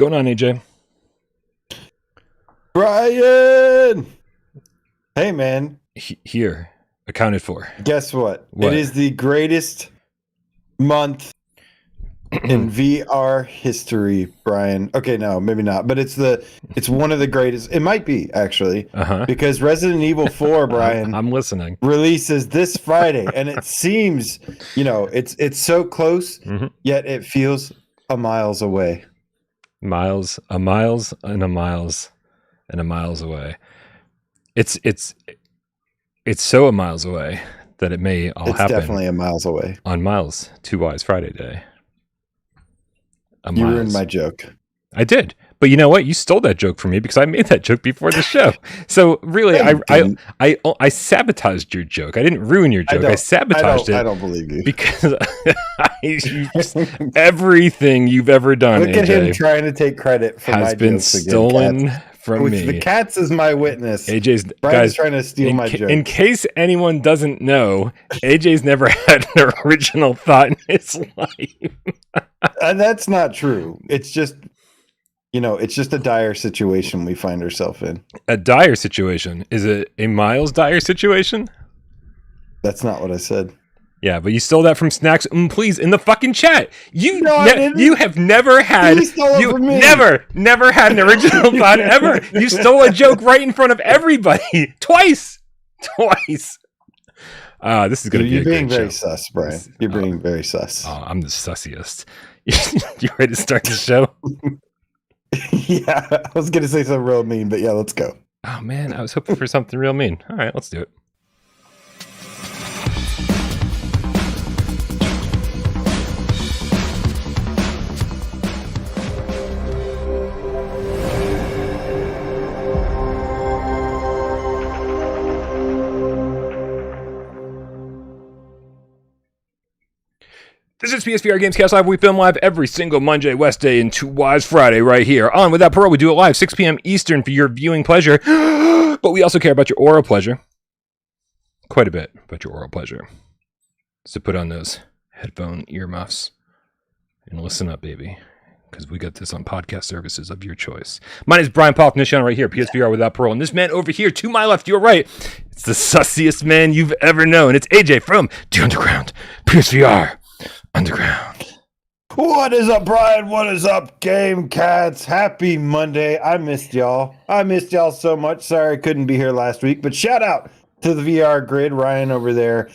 going on, AJ? Brian! Hey, man. Here, accounted for. Guess what? It is the greatest month in VR history, Brian. Okay, no, maybe not. But it's one of the greatest. It might be, actually. Because Resident Evil 4, Brian. I'm listening. Releases this Friday. And it seems, it's so close, yet it feels a miles away. Miles away. It's so a miles away that it may all happen. It's definitely a miles away. On Miles 2 Wise Friday Day. You ruined my joke. I did. But you know what? You stole that joke from me because I made that joke before the show. So really, I sabotaged your joke. I didn't ruin your joke. I sabotaged it. I don't believe you. Because everything you've ever done, Look at him trying to take credit for my jokes again. Has been stolen from me. The cats is my witness. AJ's Brian's trying to steal my joke. In case anyone doesn't know, AJ's never had an original thought in his life. And that's not true. It's just, it's just a dire situation we find ourselves in. A dire situation? Is it a Miles dire situation? That's not what I said. Yeah, but you stole that from Snacks. Please, in the fucking chat. You have never had. Never had an original thought ever. You stole a joke right in front of everybody twice. This is going to be. You're being very sus, Brian. You're being very sus. Oh, I'm the sussiest. You ready to start the show? Yeah, I was going to say something real mean, but yeah, let's go. Oh man, I was hoping for something real mean. All right, let's do it. This is PSVR GAMESCAST Live. We film live every single Monday, Wednesday, and 2 Wise Friday right here on Without Parole. We do it live 6 p.m. Eastern for your viewing pleasure, but we also care about your oral pleasure. Quite a bit about your oral pleasure. So put on those headphone earmuffs and listen up, baby, because we got this on podcast services of your choice. My name is Brian Polfnishan right here, PSVR Without Parole. And this man over here, to my left, your right, it's the sussiest man you've ever known. It's AJ from The Underground, PSVR Underground. What is up, Brian? What is up, Game Cats? Happy Monday. I missed y'all. So much. Sorry I couldn't be here last week, but shout out to the VR grid, Ryan over there,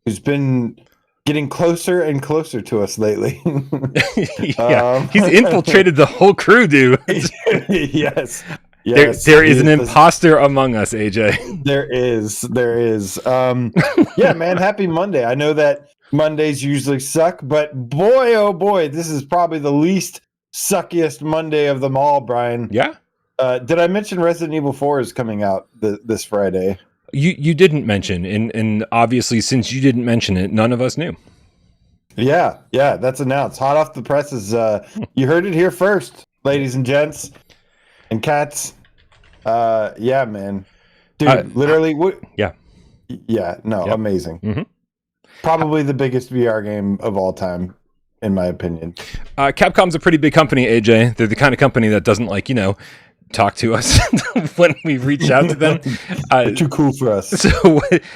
who's been getting closer and closer to us lately. Yeah, he's infiltrated the whole crew, dude. Yes. There is an imposter among us, AJ. There is. Yeah, man, happy Monday. I know that Mondays usually suck, but boy, oh boy, this is probably the least suckiest Monday of them all, Brian. Yeah. Did I mention Resident Evil 4 is coming out this Friday? You didn't mention, and obviously since you didn't mention it, none of us knew. Yeah, that's announced. Hot off the presses. You heard it here first, ladies and gents and cats. Yeah, man. Dude, literally. Yeah. Yeah, no, yep. Amazing. Mm-hmm. Probably the biggest VR game of all time, in my opinion. Capcom's a pretty big company, AJ. They're the kind of company that doesn't talk to us when we reach out to them. They're too cool for us.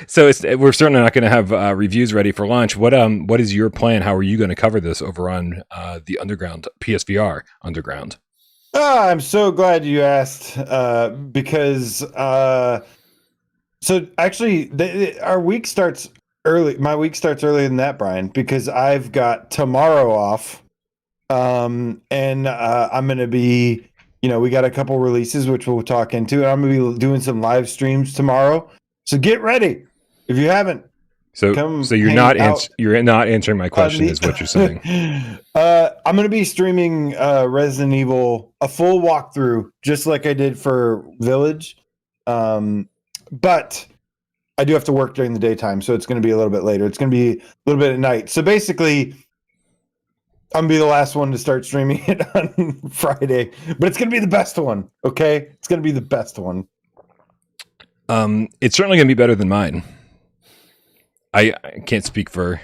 So we're certainly not going to have reviews ready for launch. What is your plan? How are you going to cover this over on the Underground, PSVR Underground? I'm so glad you asked because so actually our week starts early. My week starts earlier than that, Brian, because I've got tomorrow off, and I'm going to be, we got a couple releases which we'll talk into, and I'm going to be doing some live streams tomorrow. So get ready if you haven't. So you're not answering my question, is what you're saying. I'm going to be streaming Resident Evil, a full walkthrough, just like I did for Village, but I do have to work during the daytime, so it's going to be a little bit later. It's going to be a little bit at night. So basically, I'm going to be the last one to start streaming it on Friday, but it's going to be the best one, okay? It's going to be the best one. It's certainly going to be better than mine. I can't speak for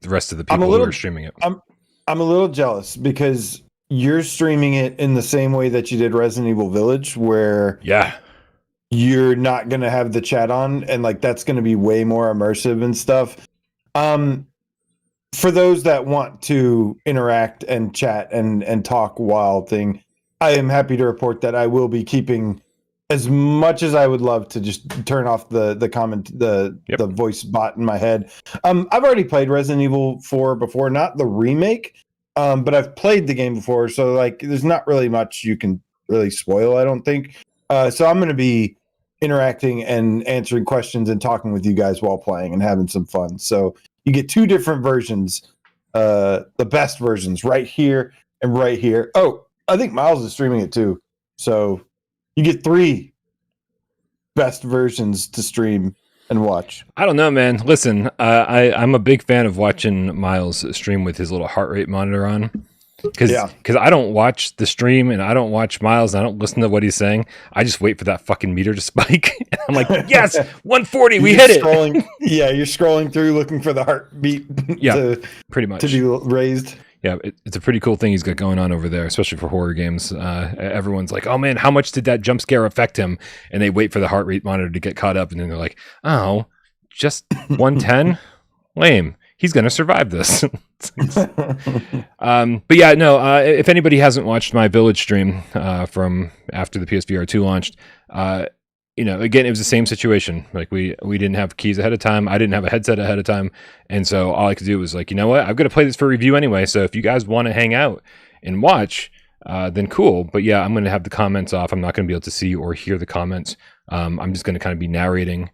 the rest of the people who are streaming it. I'm a little jealous because, you're streaming it in the same way that you did Resident Evil Village, where Yeah. you're not going to have the chat on, and like that's going to be way more immersive and stuff. For those that want to interact and chat and talk while thing, I am happy to report that I will be keeping, as much as I would love to just turn off the voice bot in my head. I've already played Resident Evil 4 before, not the remake, but I've played the game before, so like there's not really much you can really spoil, I don't think. So I'm going to be interacting and answering questions and talking with you guys while playing and having some fun. So you get two different versions, the best versions right here and right here. Oh, I think Miles is streaming it too. So you get three best versions to stream and watch. I don't know, man. Listen, I'm a big fan of watching Miles stream with his little heart rate monitor on. Because I don't watch the stream and I don't watch Miles and I don't listen to what he's saying. I just wait for that fucking meter to spike. And I'm like, yes, 140, we hit it. You're scrolling through looking for the heartbeat pretty much to be raised. Yeah, it's a pretty cool thing he's got going on over there, especially for horror games. Everyone's like, oh man, how much did that jump scare affect him? And they wait for the heart rate monitor to get caught up and then they're like, oh, just 110? Lame. He's going to survive this. But yeah, no, if anybody hasn't watched my Village stream from after the PSVR2 launched, again, it was the same situation. Like we didn't have keys ahead of time. I didn't have a headset ahead of time. And so all I could do was like, you know what? I've got to play this for review anyway. So if you guys want to hang out and watch, then cool. But yeah, I'm going to have the comments off. I'm not going to be able to see or hear the comments. I'm just going to kind of be narrating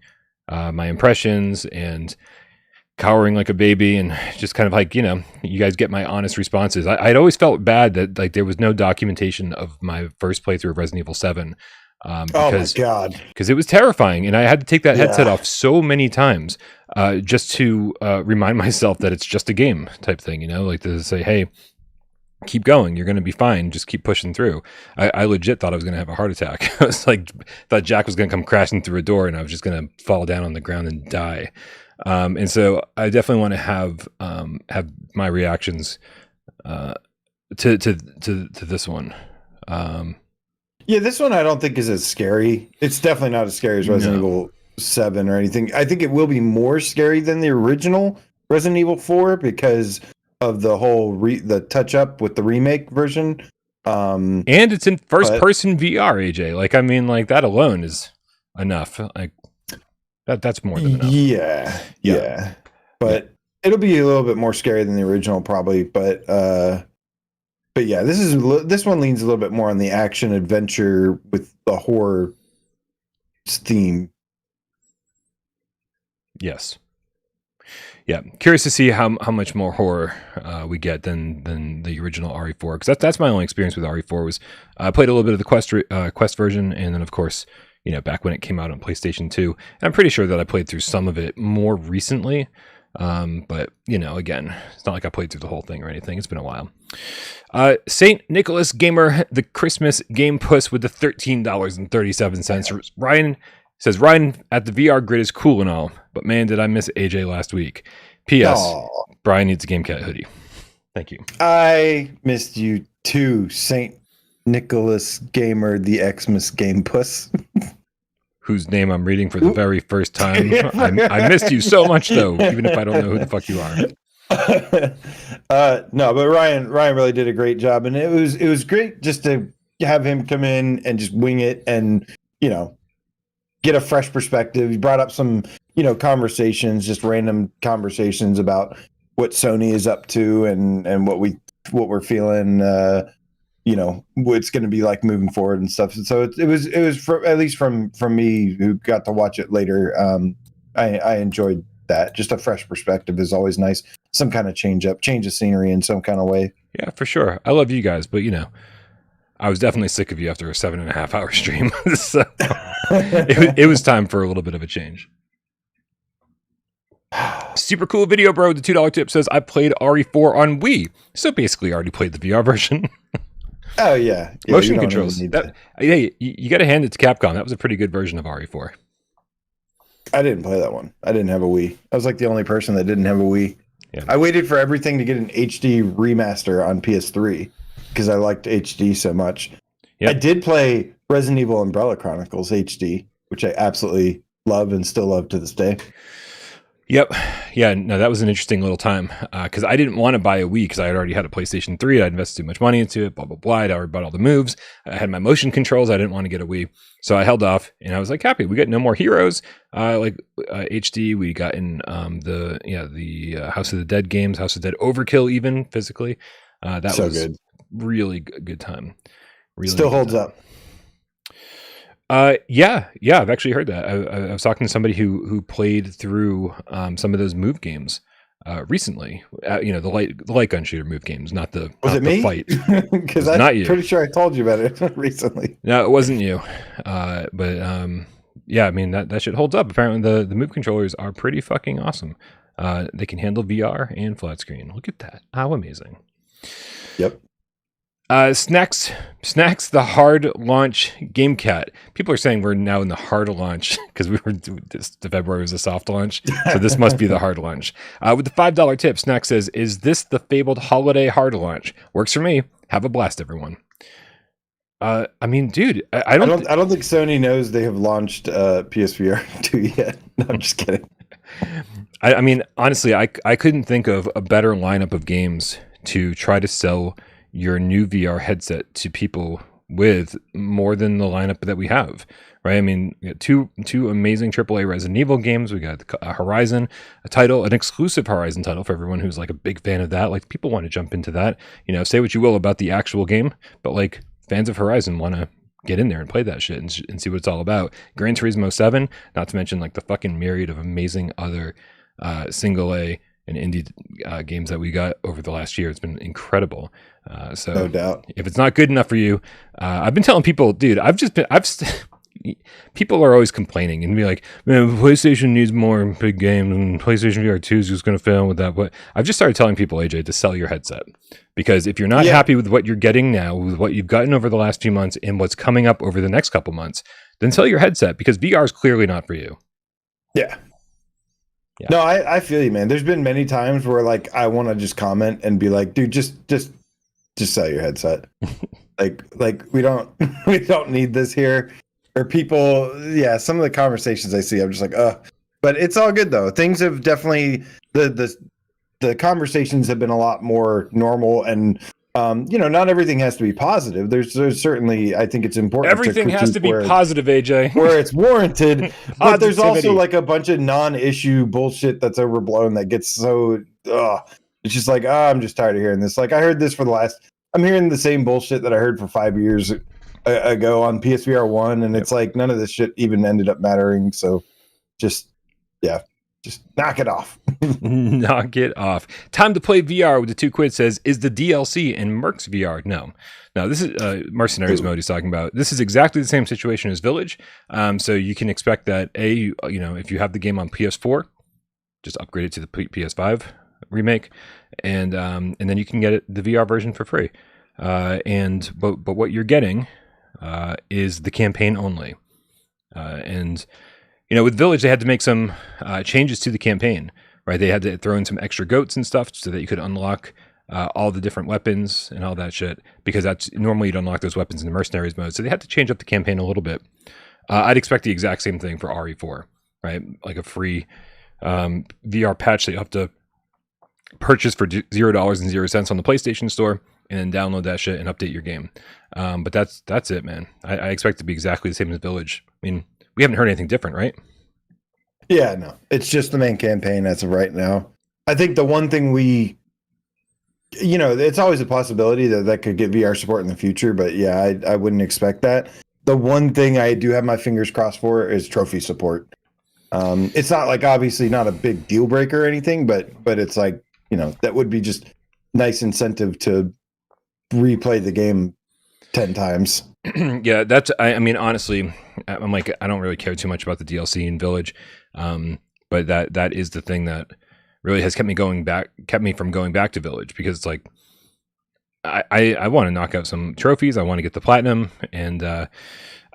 my impressions and cowering like a baby and just kind of like, you guys get my honest responses. I'd always felt bad that like there was no documentation of my first playthrough of Resident Evil 7. Because, oh my God. Because it was terrifying. And I had to take that headset off so many times just to remind myself that it's just a game type thing, like to say, hey, keep going. You're going to be fine. Just keep pushing through. I legit thought I was going to have a heart attack. I was like, thought Jack was going to come crashing through a door and I was just going to fall down on the ground and die. And so I definitely want to have my reactions to this one. This one I don't think is as scary. It's definitely not as scary as Resident Evil 7 or anything. I think it will be more scary than the original Resident Evil 4 because of the whole the touch up with the remake version. And it's in first person VR, AJ. Like, I mean, like that alone is enough. Like that's more than enough. Yeah. But it'll be a little bit more scary than the original probably, but yeah, this one leans a little bit more on the action adventure with the horror theme. Yes. Yeah, curious to see how much more horror we get than the original RE4, because that's my only experience with RE4 was I played a little bit of the Quest version, and then of course, back when it came out on PlayStation 2. And I'm pretty sure that I played through some of it more recently, but again, it's not like I played through the whole thing or anything. It's been a while. St. Nicholas Gamer, the Christmas game puss with the $13.37. Ryan says, Ryan at the VR grid is cool and all, but man, did I miss AJ last week. P.S. Brian needs a GameCat hoodie. Thank you. I missed you too, St. Nicholas Gamer, the Xmas game puss. Whose name I'm reading for the very first time. I missed you so much, though, even if I don't know who the fuck you are. No, but Ryan really did a great job, and it was great just to have him come in and just wing it and get a fresh perspective. He brought up some conversations, just random conversations about what Sony is up to and what we're feeling. What it's going to be like moving forward and stuff. And so it was at least from me who got to watch it later. I enjoyed that. Just a fresh perspective is always nice. Some kind of change of scenery in some kind of way. Yeah, for sure. I love you guys, but I was definitely sick of you after a 7.5 hour stream. So it was time for a little bit of a change. Super cool video, bro. The $2 tip says I played RE4 on Wii. So basically I already played the VR version. Oh yeah. Motion controls. Hey, you got to hand it to Capcom. That was a pretty good version of RE4. I didn't play that one. I didn't have a Wii. I was like the only person that didn't have a Wii. Yeah. I waited for everything to get an HD remaster on PS3. because I liked HD so much. Yep. I did play Resident Evil Umbrella Chronicles HD, which I absolutely love and still love to this day. Yep. Yeah, no, that was an interesting little time because I didn't want to buy a Wii because I had already had a PlayStation 3. I'd invested too much money into it, blah, blah, blah. I'd already bought all the moves. I had my motion controls. I didn't want to get a Wii. So I held off and I was like, happy. We got No More Heroes, HD. We got in the House of the Dead games, House of the Dead Overkill, even physically. That so was good. Really good time. Really still holds time. up. Yeah, I've actually heard that. I was talking to somebody who played through some of those move games recently. The light gun shooter move games, not the fight. Because I'm pretty sure I told you about it recently. No, it wasn't you. Yeah, I mean that shit holds up. Apparently, the move controllers are pretty fucking awesome. They can handle VR and flat screen. Look at that! How amazing. Yep. Snacks, the hard launch game cat. People are saying we're now in the hard launch because the February was a soft launch, so this must be the hard launch. With the $5 tip, Snacks says, "Is this the fabled holiday hard launch? Works for me. Have a blast, everyone." I mean, dude, I don't think Sony knows they have launched PSVR 2 yet. No, I'm just kidding. I mean, honestly, I couldn't think of a better lineup of games to try to sell your new VR headset to people with more than the lineup that we have, right? I mean, we got two amazing AAA Resident Evil games. We got Horizon, an exclusive Horizon title for everyone who's like a big fan of that. Like, people want to jump into that. Say what you will about the actual game, but like, fans of Horizon want to get in there and play that shit and see what it's all about. Gran Turismo 7, not to mention like the fucking myriad of amazing other single A and indie games that we got over the last year. It's been incredible. So no doubt. If it's not good enough for you, I've been telling people, dude, people are always complaining and be like, man, PlayStation needs more big games and PlayStation VR2 is just going to fail with that. But I've just started telling people, AJ, to sell your headset, because if you're not happy with what you're getting now, with what you've gotten over the last few months and what's coming up over the next couple months, then sell your headset, because VR is clearly not for you. Yeah. No, I feel you, man. There's been many times where like I want to just comment and be like, dude, just sell your headset. like we don't need this here. Or people, some of the conversations I see, I'm just like, but it's all good though. Things have definitely the conversations have been a lot more normal, and not everything has to be positive. There's certainly, I think it's important. Everything has to be positive, AJ, where it's warranted. But there's also like a bunch of non-issue bullshit that's overblown that gets so. It's just like, I'm just tired of hearing this. Like, I heard this I'm hearing the same bullshit that I heard for 5 years ago on PSVR 1, and it's like none of this shit even ended up mattering. So, just knock it off. Knock it off. Time to play VR with the 2 quid says, is the DLC in Mercs VR? No, this is Mercenaries mode he's talking about. This is exactly the same situation as Village. So you can expect that if you have the game on PS4, just upgrade it to the PS5 remake, and then you can get the VR version for free. But what you're getting is the campaign only. With Village, they had to make some changes to the campaign, right? They had to throw in some extra goats and stuff so that you could unlock all the different weapons and all that shit, because that's normally you'd unlock those weapons in the Mercenaries mode. So they had to change up the campaign a little bit. I'd expect the exact same thing for RE4, right? Like a free VR patch that you have to purchase for $0.00 on the PlayStation Store, and then download that shit and update your game. But that's it, man. I expect it to be exactly the same as Village. I mean, we haven't heard anything different, right? Yeah, no. It's just the main campaign as of right now. I think the one thing it's always a possibility that could get VR support in the future, but yeah, I wouldn't expect that. The one thing I do have my fingers crossed for is trophy support. It's not like, obviously not a big deal breaker or anything, but it's like, that would be just nice incentive to replay the game 10 times. Yeah, I mean, honestly, I'm like, I don't really care too much about the DLC in Village, but that is the thing that really has kept me from going back to Village, because it's like, I want to knock out some trophies. I want to get the platinum, and I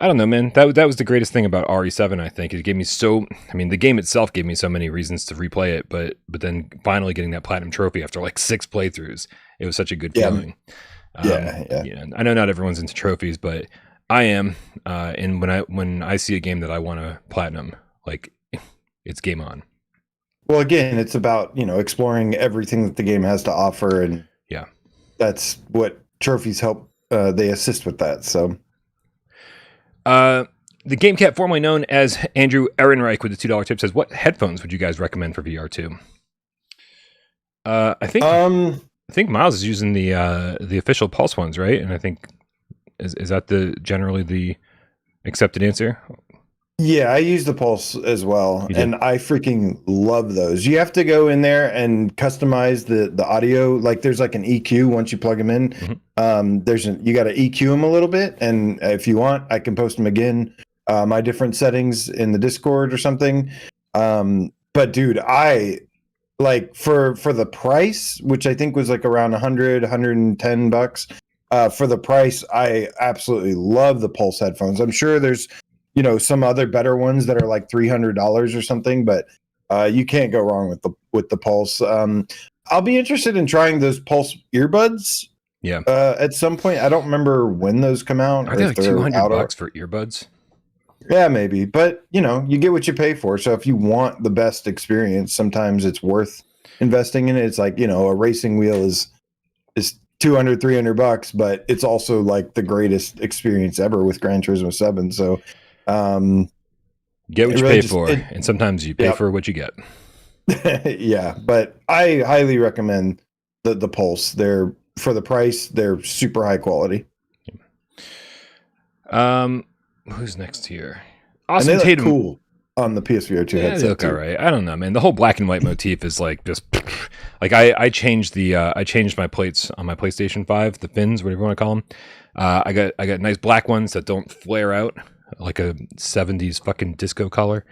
don't know, man. That was the greatest thing about RE7. I think it gave me the game itself gave me so many reasons to replay it, but then finally getting that platinum trophy after like 6 playthroughs, it was such a good feeling. Yeah, I know not everyone's into trophies, but I am. And when I see a game that I want to platinum, like it's game on. Well, again, it's about exploring everything that the game has to offer, and yeah, that's what trophies help. They assist with that. So, the Game Cat, formerly known as Andrew Ehrenreich, with the $2 tip, says, "What headphones would you guys recommend for VR2?" I think Miles is using the official Pulse ones, right? And I think is that generally the accepted answer? Yeah, I use the Pulse as well, and I freaking love those. You have to go in there and customize the audio. Like there's like an EQ once you plug them in. Mm-hmm. You got to EQ them a little bit, and if you want, I can post them again. My different settings in the Discord or something. But dude, I like for the price, which I think was like around $110. For the price, I absolutely love the Pulse headphones. I'm sure there's some other better ones that are like $300 or something, but you can't go wrong with the Pulse. I'll be interested in trying those Pulse earbuds. Yeah. At some point, I don't remember when those come out. Are they like $200 for earbuds? Yeah, maybe, but you get what you pay for. So if you want the best experience, sometimes it's worth investing in it. It's like a racing wheel is $200-$300, but it's also like the greatest experience ever with Gran Turismo 7. So get what you pay for, and sometimes you pay for what you get. Yeah, but I highly recommend the Pulse. They're, for the price, they're super high quality. Who's next here? Awesome. And they Tatum. look cool on the PSVR2 headset. They look all right. I don't know, man. The whole black and white motif is like just like I changed my plates on my PlayStation 5, the fins, whatever you want to call them. I got nice black ones that don't flare out like a 70s fucking disco color.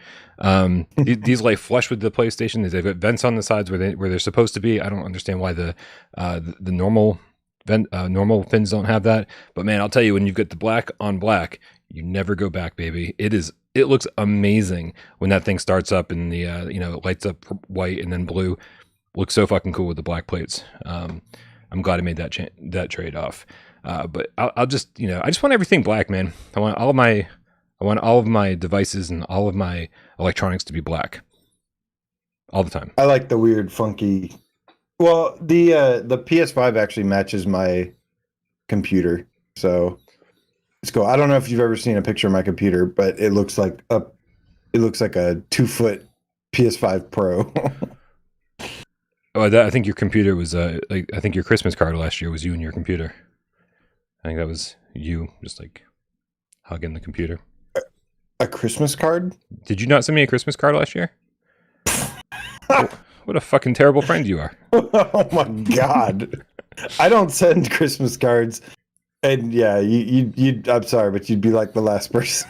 These lay flush with the PlayStation. They've got vents on the sides where they're supposed to be. I don't understand why the normal fins don't have that. But man, I'll tell you, when you've got the black on black, you never go back, baby. It looks amazing when that thing starts up and the it lights up white and then blue. Looks so fucking cool with the black plates. I'm glad I made that trade off. But I'll just I just want everything black, man. I want all of my devices and all of my electronics to be black all the time. I like the weird, funky. Well, the PS5 actually matches my computer, so it's cool. I don't know if you've ever seen a picture of my computer, but it looks like a 2-foot PS5 Pro. Oh, I think your computer was I think your Christmas card last year was you and your computer. I think that was you just like hugging the computer. A Christmas card? Did you not send me a Christmas card last year? What a fucking terrible friend you are. Oh my God. I don't send Christmas cards. And yeah, you I'm sorry, but you'd be like the last person.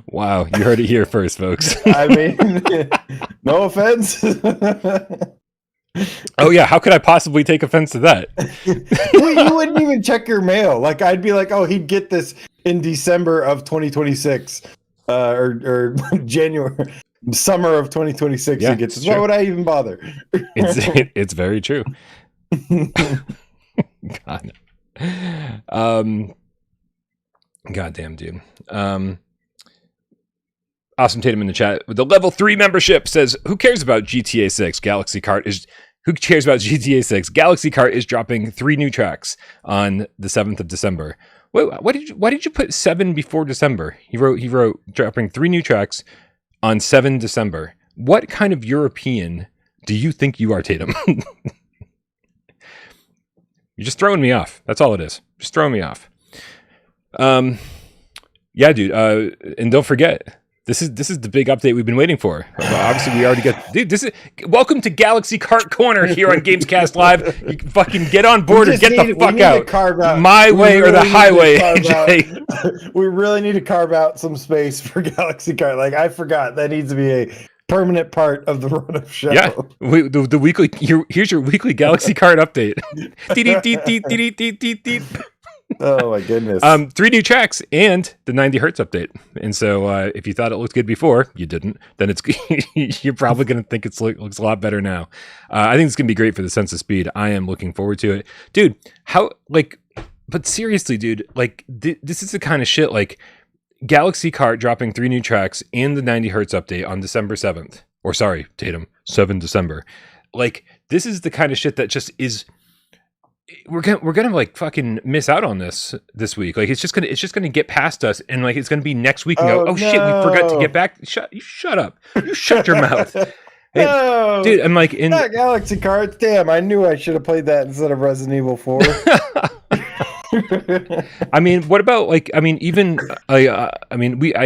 Wow, you heard it here first, folks. I mean, no offense. Oh yeah, how could I possibly take offense to that? You wouldn't even check your mail. Like I'd be like, oh, he'd get this in December of 2026, or January, summer of 2026. Yeah, he gets this. Why would I even bother? It's very true. God. Goddamn, dude. Awesome Tatum in the chat with the level 3 membership says, "Who cares about GTA 6? Galaxy Kart is." Who cares about GTA 6? Galaxy Kart is dropping 3 new tracks on the 7th of December. Wait, why did you put 7 before December? He wrote dropping 3 new tracks on 7 December. What kind of European do you think you are, Tatum? You're just throwing me off. That's all it is. Just throwing me off. Yeah, dude. And don't forget, this is the big update we've been waiting for. Obviously, we already got. Dude, welcome to Galaxy Kart Corner here on Gamescast Live. You can fucking get on board and get the fuck out. My way or the highway. We really need to carve out some space for Galaxy Kart. Like I forgot that needs to be a permanent part of the run-up show. Yeah, the weekly. Here's your weekly Galaxy Kart update. Oh my goodness. 3 new tracks and the 90 hertz update. And so if you thought it looked good before, you didn't, then it's you're probably going to think it looks a lot better now. I think it's going to be great for the sense of speed. I am looking forward to it. Dude, but seriously, dude, this is the kind of shit, Galaxy Kart dropping 3 new tracks and the 90 hertz update on December 7th. Or sorry, Tatum, 7 December. This is the kind of shit that just is... We're gonna fucking miss out on this week. It's just gonna get past us, and it's gonna be next week and go, oh shit, we forgot to get back. Shut up. You shut your mouth. No, dude, I'm in Galaxy Cards. Damn, I knew I should have played that instead of Resident Evil 4. What about I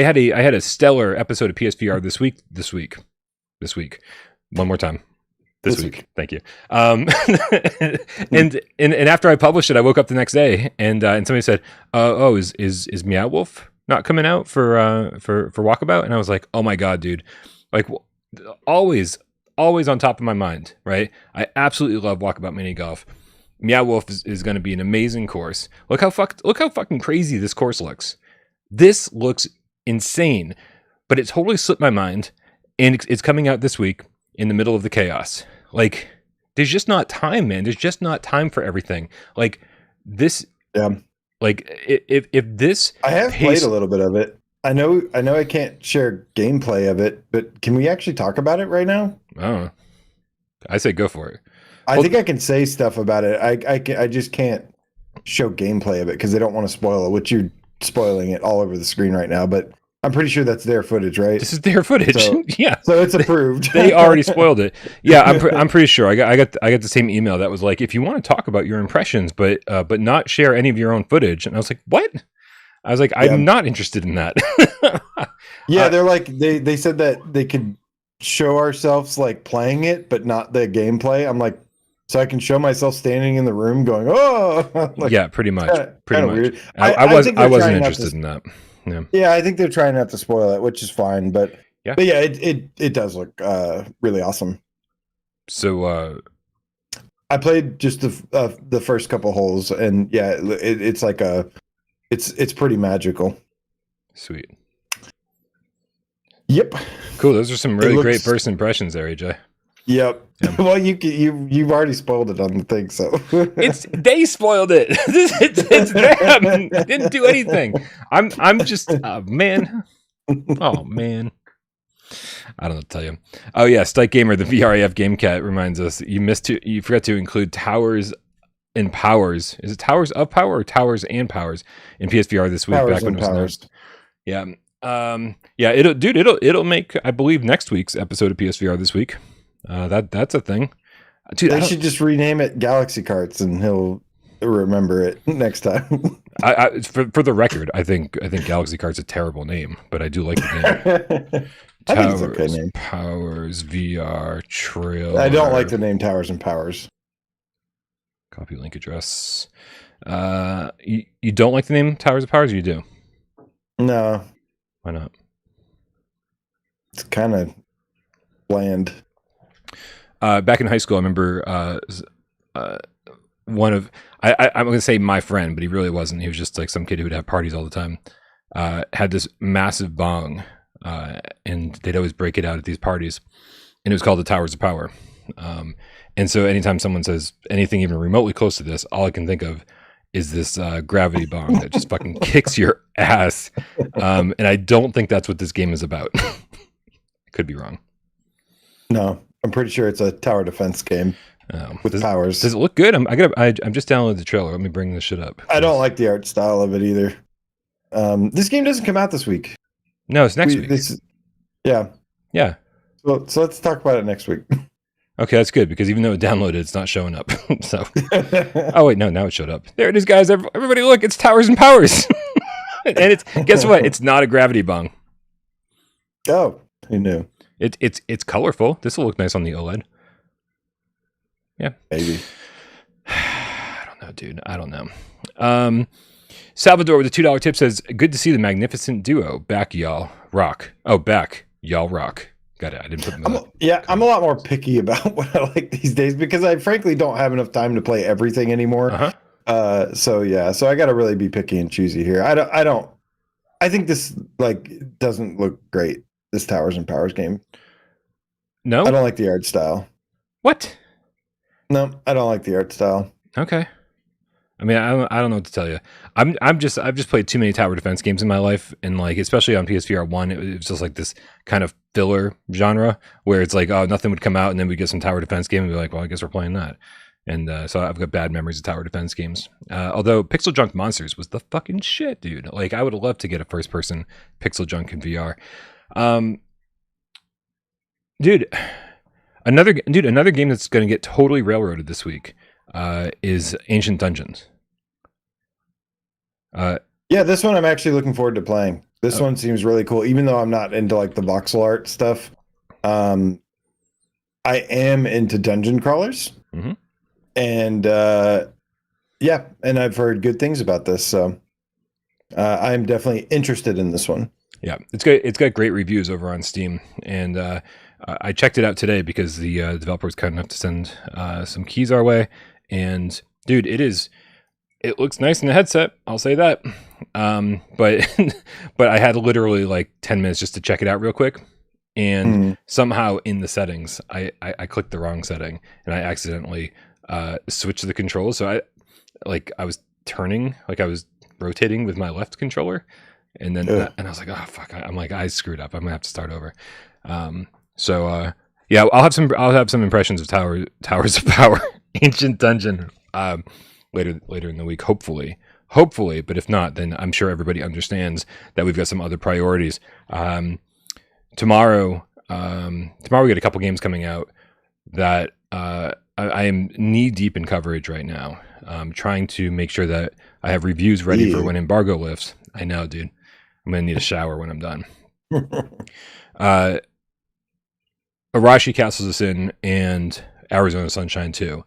had a stellar episode of PSVR this week. One more time. This week. Thank you. And after I published it, I woke up the next day and somebody said, is Meow Wolf not coming out for Walkabout? And I was like, oh my God, dude. Always on top of my mind, right? I absolutely love Walkabout Mini Golf. Meow Wolf is going to be an amazing course. Look how fucking crazy this course looks. This looks insane, but it totally slipped my mind, and it's coming out this week in the middle of the chaos. There's just not time, man. There's just not time for everything. This. Yeah. If this. I have played a little bit of it. I know I can't share gameplay of it, but can we actually talk about it right now? Oh, I say go for it. I think I can say stuff about it. I just can't show gameplay of it because they don't want to spoil it, which you're spoiling it all over the screen right now, but I'm pretty sure that's their footage, right? This is their footage. So, yeah. So it's approved. They already spoiled it. Yeah, I'm pretty sure. I got the same email that was like, if you want to talk about your impressions, but not share any of your own footage. And I was like, what? I was like, I'm not interested in that. Yeah, they're like they said that they could show ourselves playing it, but not the gameplay. I'm like, so I can show myself standing in the room going, oh. Yeah, pretty much. Pretty much. Weird. I wasn't interested in that. Yeah, I think they're trying not to spoil it, which is fine. But yeah, it does look really awesome. So I played just the first couple holes, and yeah, it's it's pretty magical. Sweet. Yep. Cool. Those are some really great first impressions there, AJ. Yep. Yeah. Well, you've already spoiled it on the thing, so they spoiled it. It's them. I didn't do anything. I'm just man. Oh man. I don't know what to tell you. Oh yeah, Stike Gamer, the VRAF Game Cat reminds us you forgot to include Towers and Powers. Is it Towers of Power or Towers and Powers in PSVR this week? Powers back when and it was Powers. Yeah. It'll make, I believe, next week's episode of PSVR this week. That's a thing. Dude, they should just rename it Galaxy Carts and he'll remember it next time. For the record, I think Galaxy Kart's a terrible name, but I do like the name. I think it's a good name. Powers VR Trail. I don't like the name Towers and Powers. Copy link address. You don't like the name Towers of Powers, or you do? No. Why not? It's kind of bland. Back in high school, I remember one of I'm going to say my friend, but he really wasn't. He was just like some kid who would have parties all the time. Had this massive bong, and they'd always break it out at these parties, and it was called the Towers of Power. And so anytime someone says anything even remotely close to this, all I can think of is this gravity bong that just fucking kicks your ass. And I don't think that's what this game is about. I could be wrong. No, I'm pretty sure it's a tower defense game with powers. Does it look good? I'm just downloading the trailer. Let me bring this shit up. I don't like the art style of it either. This game doesn't come out this week. No, it's next week. Yeah. So let's talk about it next week. Okay, that's good, because even though it downloaded, it's not showing up. So, oh wait, no, now it showed up. There it is, guys. Everybody, look! It's Towers and Powers, and it's guess what? It's not a gravity bong. Oh, who knew? It's colorful. This will look nice on the OLED. Yeah, maybe. I don't know, dude. I don't know. Salvador with a $2 tip says, "Good to see the magnificent duo back, y'all rock." Oh, back, y'all rock. Got it. I didn't put them up. Yeah, I'm a lot more picky about what I like these days because I frankly don't have enough time to play everything anymore. So yeah, so I got to really be picky and choosy here. I think this like doesn't look great. This Towers and Powers game. No? I don't like the art style. What? No, I don't like the art style. Okay. I mean, I don't know what to tell you. I've just played too many tower defense games in my life, and like especially on PSVR1, it was just like this kind of filler genre where it's like, oh, nothing would come out, and then we get some tower defense game, and be like, well, I guess we're playing that. And so I've got bad memories of tower defense games. Although Pixel Junk Monsters was the fucking shit, dude. Like I would have loved to get a first person Pixel Junk in VR. Dude, another game that's going to get totally railroaded this week is Ancient Dungeons. Yeah, this one I'm actually looking forward to playing. This one seems really cool, even though I'm not into like the voxel art stuff. I am into dungeon crawlers, and yeah, and I've heard good things about this, so I'm definitely interested in this one. Yeah, it's got great reviews over on Steam, and I checked it out today because the developer was kind enough to send some keys our way, and dude, it looks nice in the headset, I'll say that. But I had literally like 10 minutes just to check it out real quick. And somehow in the settings, I clicked the wrong setting and I accidentally switched the controls. So I was turning, like I was rotating with my left controller. And then and I was like, oh fuck, I'm like, I screwed up. I'm gonna have to start over. Yeah, I'll have some impressions of Towers of Power, Ancient Dungeon, later in the week, hopefully. But if not, then I'm sure everybody understands that we've got some other priorities. Tomorrow we got a couple games coming out that I am knee deep in coverage right now. Trying to make sure that I have reviews ready for when embargo lifts. I know, dude. I'm gonna need a shower when I'm done. Arashi Castles Us In and Arizona Sunshine 2.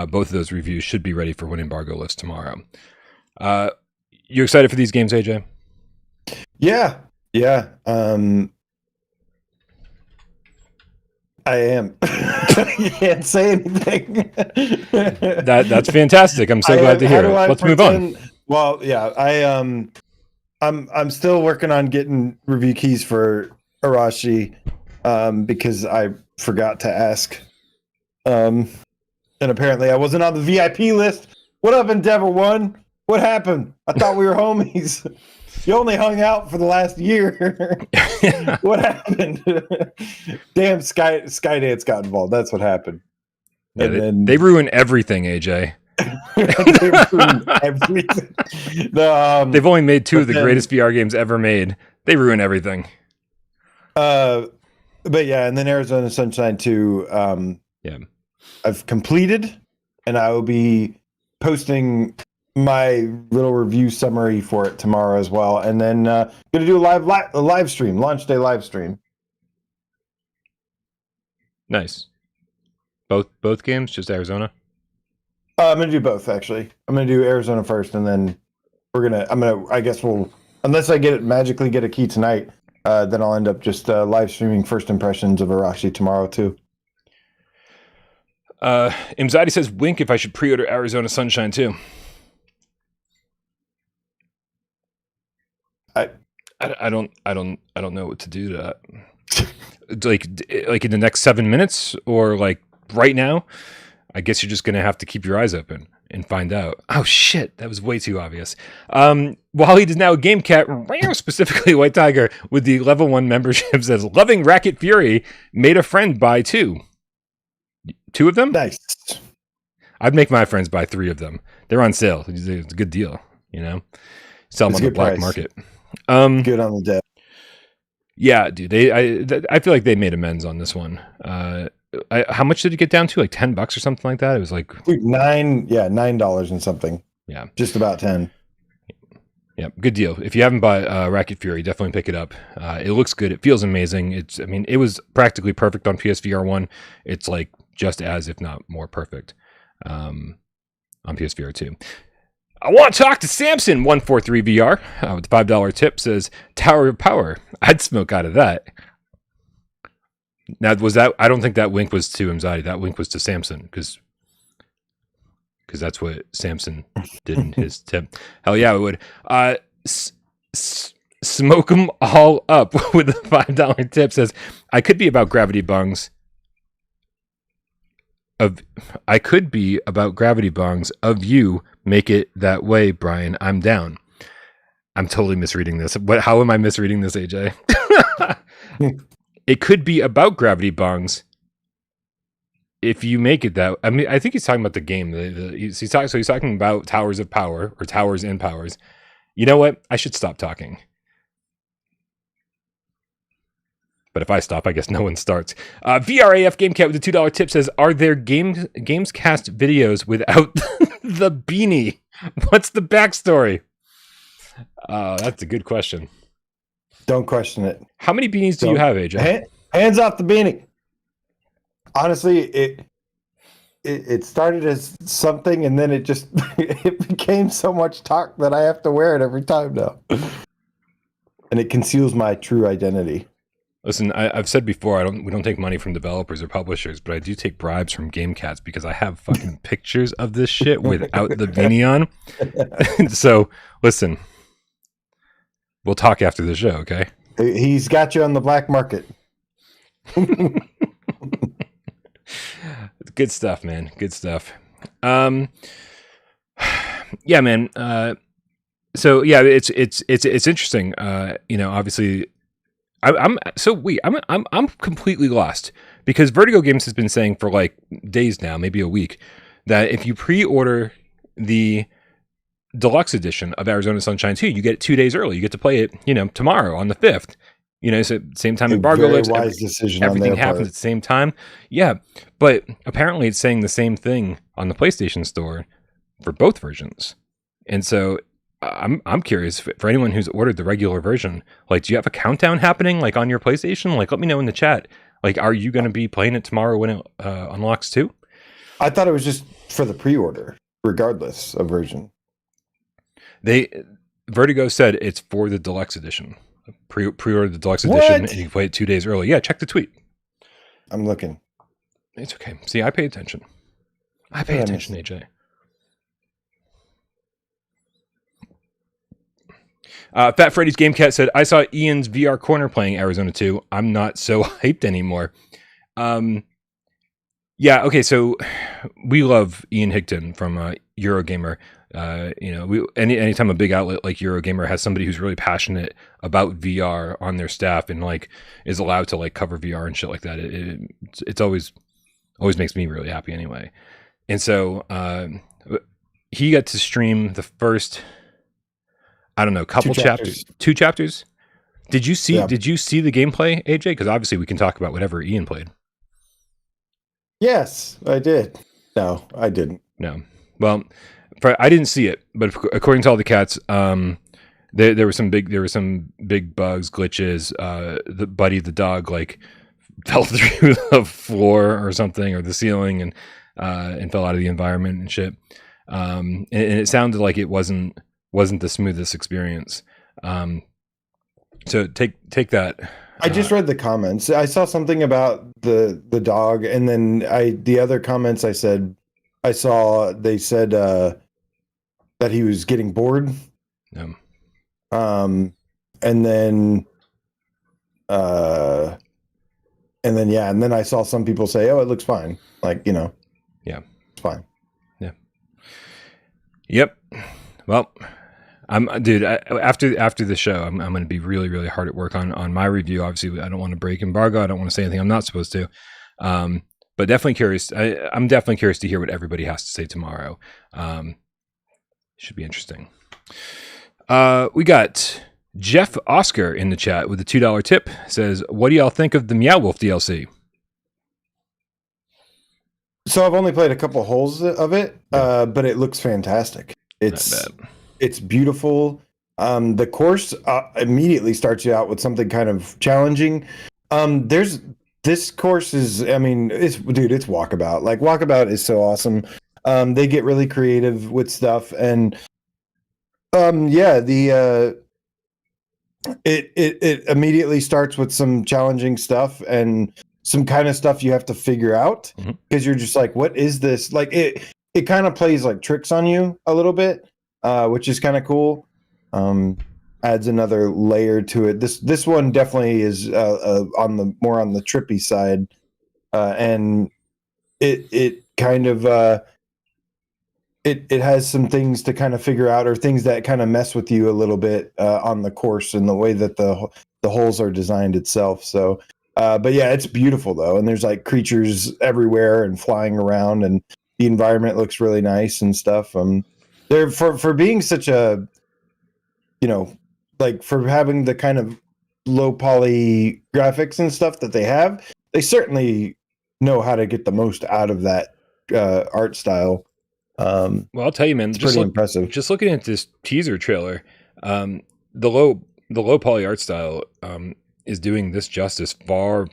Both of those reviews should be ready for when embargo lifts tomorrow. You excited for these games, AJ? Yeah. I am. You can't say anything. That's fantastic. I'm so glad to hear it. Let's move on. Well, yeah, I'm still working on getting review keys for Arashi because I forgot to ask. And apparently I wasn't on the VIP list. What up, Endeavor One? What happened? I thought we were homies. You only hung out for the last year. What happened? Damn, Skydance got involved. That's what happened. Yeah, and they ruin everything, AJ. They ruin everything. They've only made two of the greatest VR games ever made. They ruin everything. But yeah, and then Arizona Sunshine 2, yeah, I've completed, and I will be posting my little review summary for it tomorrow as well, and then gonna do a live stream, launch day live stream. Nice. Both games, just Arizona. I'm gonna do both actually. I'm gonna do Arizona first, and then I guess unless I magically get a key tonight, then I'll end up just live streaming first impressions of Arashi tomorrow too. Imzadi says, "Wink if I should pre-order Arizona Sunshine too." I don't know what to do to that. like in the next 7 minutes or like right now. I guess you're just gonna have to keep your eyes open and find out. Oh shit, that was way too obvious. Waleed is now a game cat, specifically White Tiger, with the level 1 membership, says loving Racket Fury, made a friend buy 2. 2 of them? Nice. I'd make my friends buy 3 of them. They're on sale. It's a good deal, you know? Sell them on the black market. Good on the debt. Yeah, dude. I feel like they made amends on this one. How much did it get down to? Like $10 or something like that? It was like $9 and something. Yeah. Just about 10. Yeah, good deal. If you haven't bought Racket Fury, definitely pick it up. It looks good. It feels amazing. It was practically perfect on PSVR1. It's like just as, if not more perfect, on PSVR2. I want to talk to Samson 143VR with the $5 tip, says Tower of Power. I'd smoke out of that. Now, was that? I don't think that wink was to Imzadi. That wink was to Samson because because that's what Samson did in his tip. Hell yeah, I would. Smoke them all up with a $5 tip says, I could be about gravity bongs. I could be about gravity bongs of you. Make it that way, Brian. I'm down. I'm totally misreading this. How am I misreading this, AJ? It could be about gravity bongs. If you make it that, I mean, I think he's talking about the game. He's talking about Towers of Power or Towers and Powers. You know what? I should stop talking. But if I stop, I guess no one starts. VRAF GameCat with a $2 tip says, are there GamesCast videos without the beanie? What's the backstory? That's a good question. Don't question it. How many beanies do you have, AJ? Hands off the beanie. Honestly, it started as something, and then it just it became so much talk that I have to wear it every time now. And it conceals my true identity. Listen, I've said before, we don't take money from developers or publishers, but I do take bribes from GameCats because I have fucking pictures of this shit without the beanie on. So, listen, we'll talk after the show, okay? He's got you on the black market. Good stuff, man. Good stuff. Yeah, man. So yeah, it's interesting. Obviously. I'm completely lost because Vertigo Games has been saying for like days now, maybe a week, that if you pre-order the deluxe edition of Arizona Sunshine 2, you get it 2 days early. You get to play it, tomorrow on the 5th. So same time embargo lifts. Wise decision. Everything happens at the same time. Yeah, but apparently it's saying the same thing on the PlayStation Store for both versions, and so. I'm curious for anyone who's ordered the regular version. Like, do you have a countdown happening like on your PlayStation? Like, let me know in the chat. Like, are you going to be playing it tomorrow when it unlocks too? I thought it was just for the pre-order, regardless of version. Vertigo said it's for the deluxe edition. Pre-order the deluxe edition, and you can play it 2 days early. Yeah, check the tweet. I'm looking. It's okay. See, I pay attention. I pay attention, AJ. Fat Freddy's GameCat said, I saw Ian's VR Corner playing Arizona 2. I'm not so hyped anymore. Yeah, okay, so we love Ian Higton from Eurogamer. Anytime a big outlet like Eurogamer has somebody who's really passionate about VR on their staff and like is allowed to like cover VR and shit like that, it's always makes me really happy anyway. And so he got to stream the first... I don't know, couple chapters. 2 chapters. Did you see the gameplay, AJ? Because obviously we can talk about whatever Ian played. Yes, I did. No, I didn't. No. Well, I didn't see it, but according to all the cats, there were some big bugs, glitches. The Buddy the dog like fell through the floor or something or the ceiling and fell out of the environment and shit. And it sounded like it wasn't the smoothest experience. So take that. I just read the comments. I saw something about the dog, and then the other comments they said that he was getting bored. Yeah. And then I saw some people say, "Oh, it looks fine." Like, yeah, it's fine. Yeah. Yep. Well, after the show, I'm going to be really, really hard at work on my review. Obviously, I don't want to break embargo. I don't want to say anything I'm not supposed to. But definitely curious. I'm definitely curious to hear what everybody has to say tomorrow. Should be interesting. We got Jeff Oscar in the chat with a $2 tip. Says, what do y'all think of the Meow Wolf DLC? So I've only played a couple holes of it, but it looks fantastic. It's beautiful. The course immediately starts you out with something kind of challenging. This course is, it's Walkabout. Like, Walkabout is so awesome. They get really creative with stuff, and it immediately starts with some challenging stuff and some kind of stuff you have to figure out because you're just like, what is this? Like, it kind of plays like tricks on you a little bit, which is kind of cool. Adds another layer to it. This one definitely is on the trippy side, and it kind of it has some things to kind of figure out, or things that kind of mess with you a little bit on the course and the way that the holes are designed itself. So, but yeah, it's beautiful though, and there's like creatures everywhere and flying around, and the environment looks really nice and stuff. They're for being such a, like for having the kind of low poly graphics and stuff that they have, they certainly know how to get the most out of that art style. Well, I'll tell you, man, it's pretty impressive. Just looking at this teaser trailer, the low poly art style is doing this justice far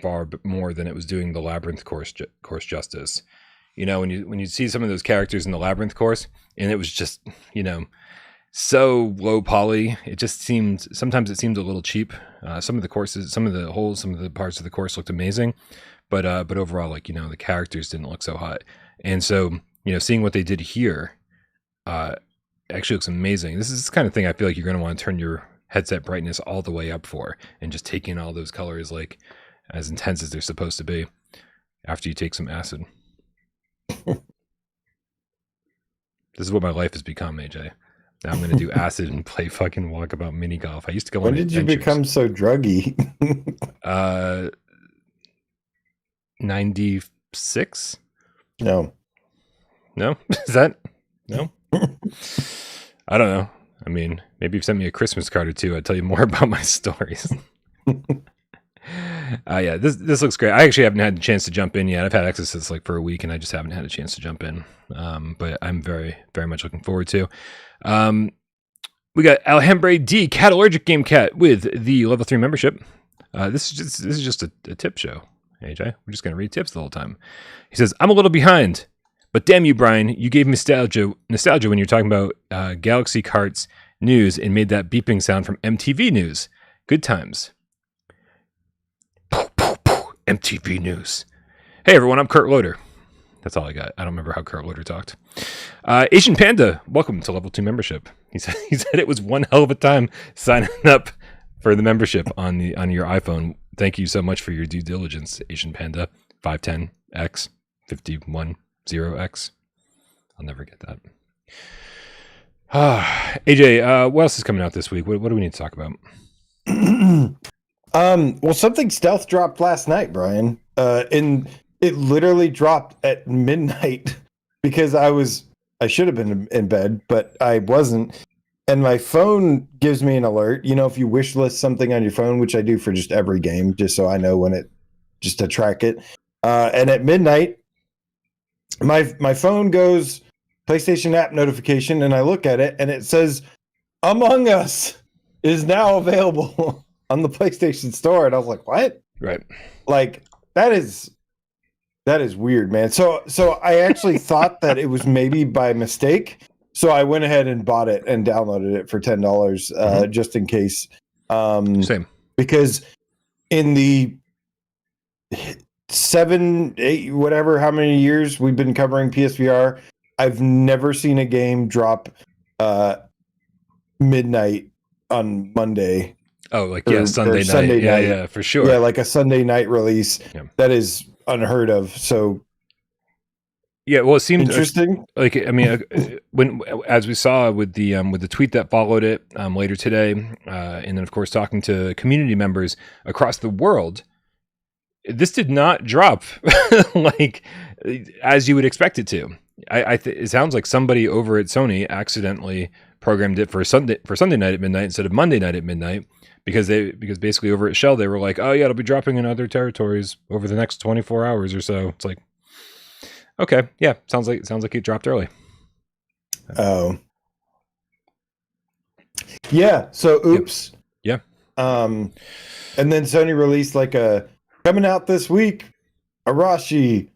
more than it was doing the Labyrinth course justice. When you see some of those characters in the Labyrinth course, and it was just so low poly, it just seemed a little cheap. Some of the courses, some of the holes, some of the parts of the course looked amazing, but overall, the characters didn't look so hot. And so, seeing what they did here actually looks amazing. This is the kind of thing I feel like you're going to want to turn your headset brightness all the way up for, and just take in all those colors like as intense as they're supposed to be after you take some acid. This is what my life has become, AJ. Now I'm going to do acid and play fucking walkabout mini golf. I used to go when on did adventures. You become so druggy? 96? No. Is that no? I don't know. I mean, maybe if you sent me a Christmas card or two, I'd tell you more about my stories. Yeah, this looks great. I actually haven't had a chance to jump in yet. I've had access to this like for a week, and I just haven't had a chance to jump in. But I'm very, very much looking forward to. We got Alhambra D, Cat Allergic Game Cat, with the level 3 membership. This is just a tip show, AJ. We're just gonna read tips the whole time. He says, "I'm a little behind, but damn you, Brian, you gave nostalgia when you're talking about Galaxy Kart's news and made that beeping sound from MTV News. Good times." MTV News. Hey everyone, I'm Kurt Loader. That's all I got. I don't remember how Kurt Loader talked. Asian Panda, welcome to level 2 membership. He said it was one hell of a time signing up for the membership on your iPhone. Thank you so much for your due diligence, Asian Panda 510X 510X. I'll never get that. AJ, what else is coming out this week? What do we need to talk about? Well, something stealth dropped last night, Brian. And it literally dropped at midnight because I should have been in bed, but I wasn't. And my phone gives me an alert. If you wish list something on your phone, which I do for just every game, just so I know just to track it. And at midnight, my phone goes PlayStation app notification, and I look at it, and it says Among Us is now available on the PlayStation Store. And I was like, what? Right. Like, that is weird, man. So I actually thought that it was maybe by mistake. So I went ahead and bought it and downloaded it for $10 just in case. Same. Because in the 7, 8, whatever, how many years we've been covering PSVR, I've never seen a game drop midnight on Monday. Oh, like Sunday night. Yeah, for sure. Yeah, like a Sunday night release. Yeah. That is unheard of. So yeah, well, it seemed interesting. When as we saw with the tweet that followed it later today, and then of course talking to community members across the world, this did not drop like as you would expect it to. It sounds like somebody over at Sony accidentally programmed it for Sunday night at midnight instead of Monday night at midnight. Because basically over at Shell they were like, oh yeah, it'll be dropping in other territories over the next 24 hours or so. It's like, okay, yeah, sounds like it dropped early. Oh, yeah. So oops. Yeah. And then Sony released like a coming out this week, Arashi,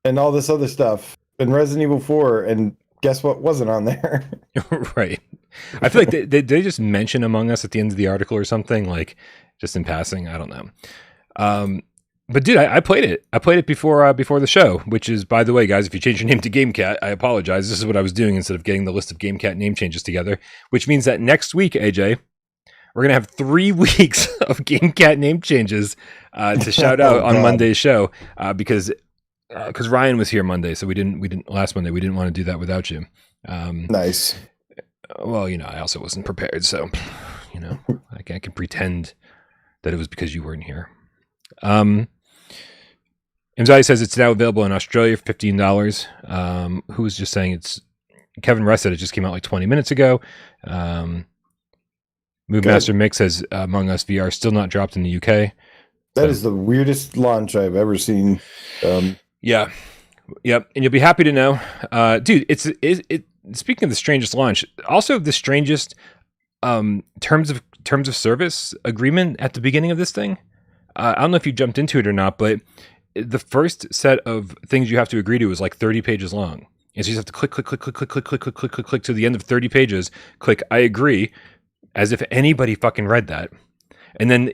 and all this other stuff, and Resident Evil 4, and guess what wasn't on there? Right. I feel like they just mention Among Us at the end of the article or something, like just in passing. I don't know. But dude, I played it. I played it before the show, which is, by the way, guys, if you change your name to GameCat, I apologize. This is what I was doing instead of getting the list of GameCat name changes together, which means that next week, AJ, we're gonna have 3 weeks of GameCat name changes to shout out on Monday's show because Ryan was here Monday, so we didn't last Monday. We didn't want to do that without you. Nice. Well, I also wasn't prepared, so I can pretend that it was because you weren't here. Anxiety says it's now available in Australia for $15. Who was just saying it's Kevin Russ said it just came out like 20 minutes ago. Movemaster Mick says Among Us VR still not dropped in the UK. That is the weirdest launch I've ever seen. Yeah. Yep. And you'll be happy to know, dude, it speaking of the strangest launch, also the strangest terms of service agreement at the beginning of this thing. I don't know if you jumped into it or not, but the first set of things you have to agree to is like 30 pages long. And so you just have to click to the end of 30 pages, click I agree, as if anybody fucking read that. And then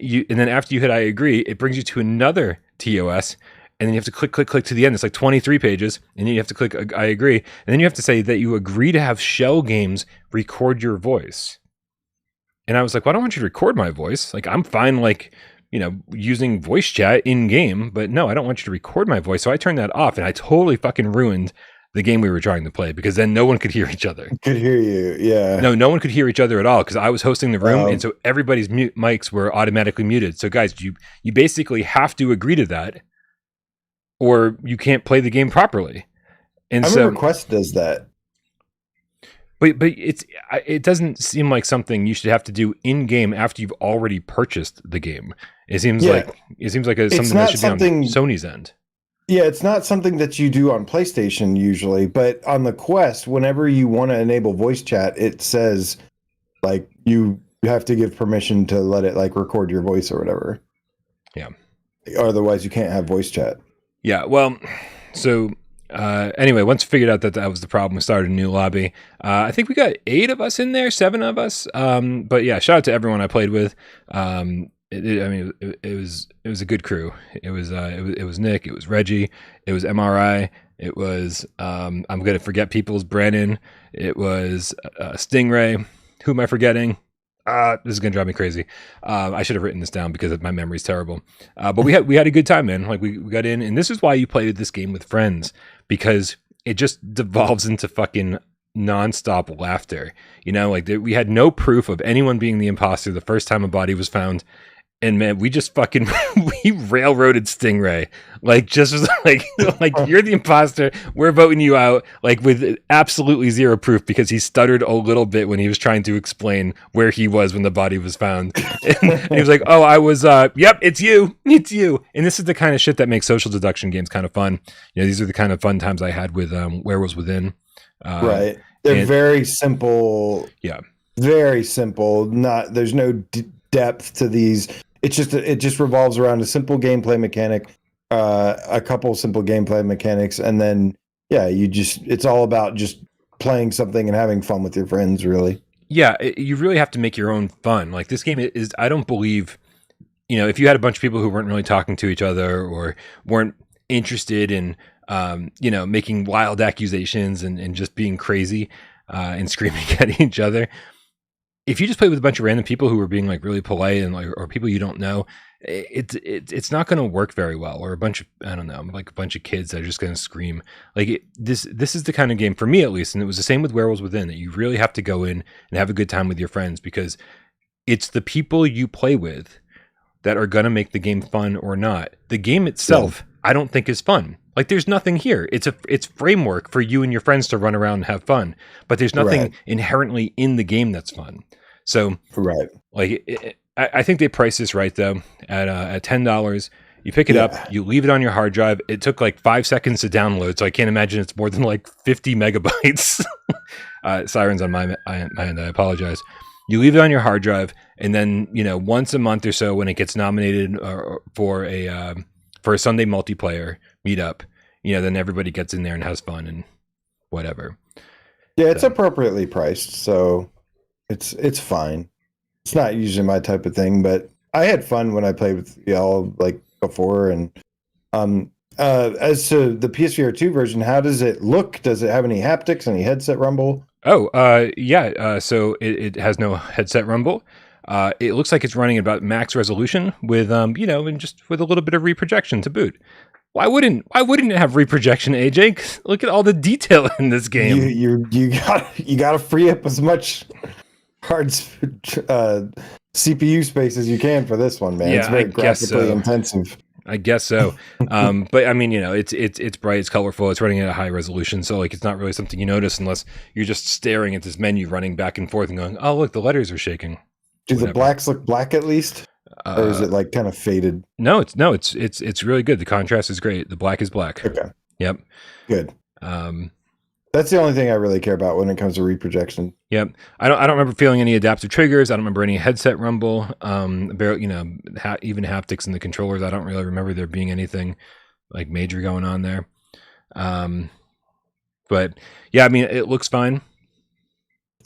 after you hit I agree, it brings you to another TOS, and then you have to click to the end. It's like 23 pages, and then you have to click I agree, and then you have to say that you agree to have Shell Games record your voice. And I was like, well, I don't want you to record my voice. Like, I'm fine, like, using voice chat in game, but no, I don't want you to record my voice. So I turned that off, and I totally fucking ruined the game we were trying to play because then no one could hear each other. Could hear you, yeah. No one could hear each other at all because I was hosting the room, and so everybody's mics were automatically muted. So guys, you basically have to agree to that, or you can't play the game properly. And I remember Quest does that. But it doesn't seem like something you should have to do in game after you've already purchased the game. It seems like something that should be on Sony's end. Yeah, it's not something that you do on PlayStation usually, but on the Quest, whenever you want to enable voice chat, it says like you have to give permission to let it like record your voice or whatever. Yeah. Otherwise, you can't have voice chat. Yeah. Well, so anyway, once we figured out that was the problem, we started a new lobby. I think we got 8 of us in there, 7 of us. But yeah, shout out to everyone I played with. It was a good crew. It was Nick, it was Reggie, it was MRI, it was I'm gonna forget people's Brennan, it was Stingray. Who am I forgetting? This is gonna drive me crazy. I should have written this down because my memory's terrible. But we had a good time, man. Like we got in, and this is why you play this game with friends, because it just devolves into fucking nonstop laughter. We had no proof of anyone being the imposter the first time a body was found. And man, we just fucking we railroaded Stingray. Like just was like you're the imposter. We're voting you out. Like with absolutely zero proof because he stuttered a little bit when he was trying to explain where he was when the body was found. And he was like, "Oh, I was. Yep, it's you. It's you." And this is the kind of shit that makes social deduction games kind of fun. These are the kind of fun times I had with Werewolves Within. Right. They're very simple. Yeah. Very simple. There's no depth to these. It just revolves around a simple gameplay mechanic, a couple simple gameplay mechanics, and then it's all about just playing something and having fun with your friends, really. Yeah, you really have to make your own fun. Like this game is, I don't believe, if you had a bunch of people who weren't really talking to each other or weren't interested in, making wild accusations and just being crazy and screaming at each other. If you just play with a bunch of random people who are being like really polite and or people you don't know, it's not going to work very well. Or a bunch of a bunch of kids that are just going to scream. Like this is the kind of game for me at least, and it was the same with Werewolves Within, that you really have to go in and have a good time with your friends because it's the people you play with that are going to make the game fun or not. The game itself, I don't think is fun. Like there's nothing here. It's framework for you and your friends to run around and have fun, but there's nothing inherently in the game that's fun. So, like, I think they priced this right though at $10. You pick it up, you leave it on your hard drive. It took like 5 seconds to download, so I can't imagine it's more than like 50 megabytes. Sirens on my end. I apologize. You leave it on your hard drive, and then once a month or so, when it gets nominated for a Sunday multiplayer meetup, then everybody gets in there and has fun and whatever. Yeah, it's appropriately priced, so. It's fine. It's not usually my type of thing, but I had fun when I played with y'all. Like before. And as to the PSVR2 version, how does it look? Does it have any haptics, any headset rumble? Oh, yeah. So it has no headset rumble. It looks like it's running at about max resolution with, and just with a little bit of reprojection to boot. Why wouldn't it have reprojection, AJ? Look at all the detail in this game. You got to free up as much hard CPU space as you can for this one, man. Yeah, it's very I guess graphically so. intensive. I guess so. But I mean, it's bright, it's colorful, it's running at a high resolution, so like it's not really something you notice unless you're just staring at this menu running back and forth and going, "Oh, look, the letters are shaking." Do Whatever. the blacks look black at least? Or is it like kind of faded? No, it's really good. The contrast is great. The black is black. Okay. Yep. Good. That's the only thing I really care about when it comes to reprojection. Yep. I don't remember feeling any adaptive triggers. I don't remember any headset rumble. Even haptics in the controllers. I don't really remember there being anything like major going on there. But yeah, I mean, it looks fine.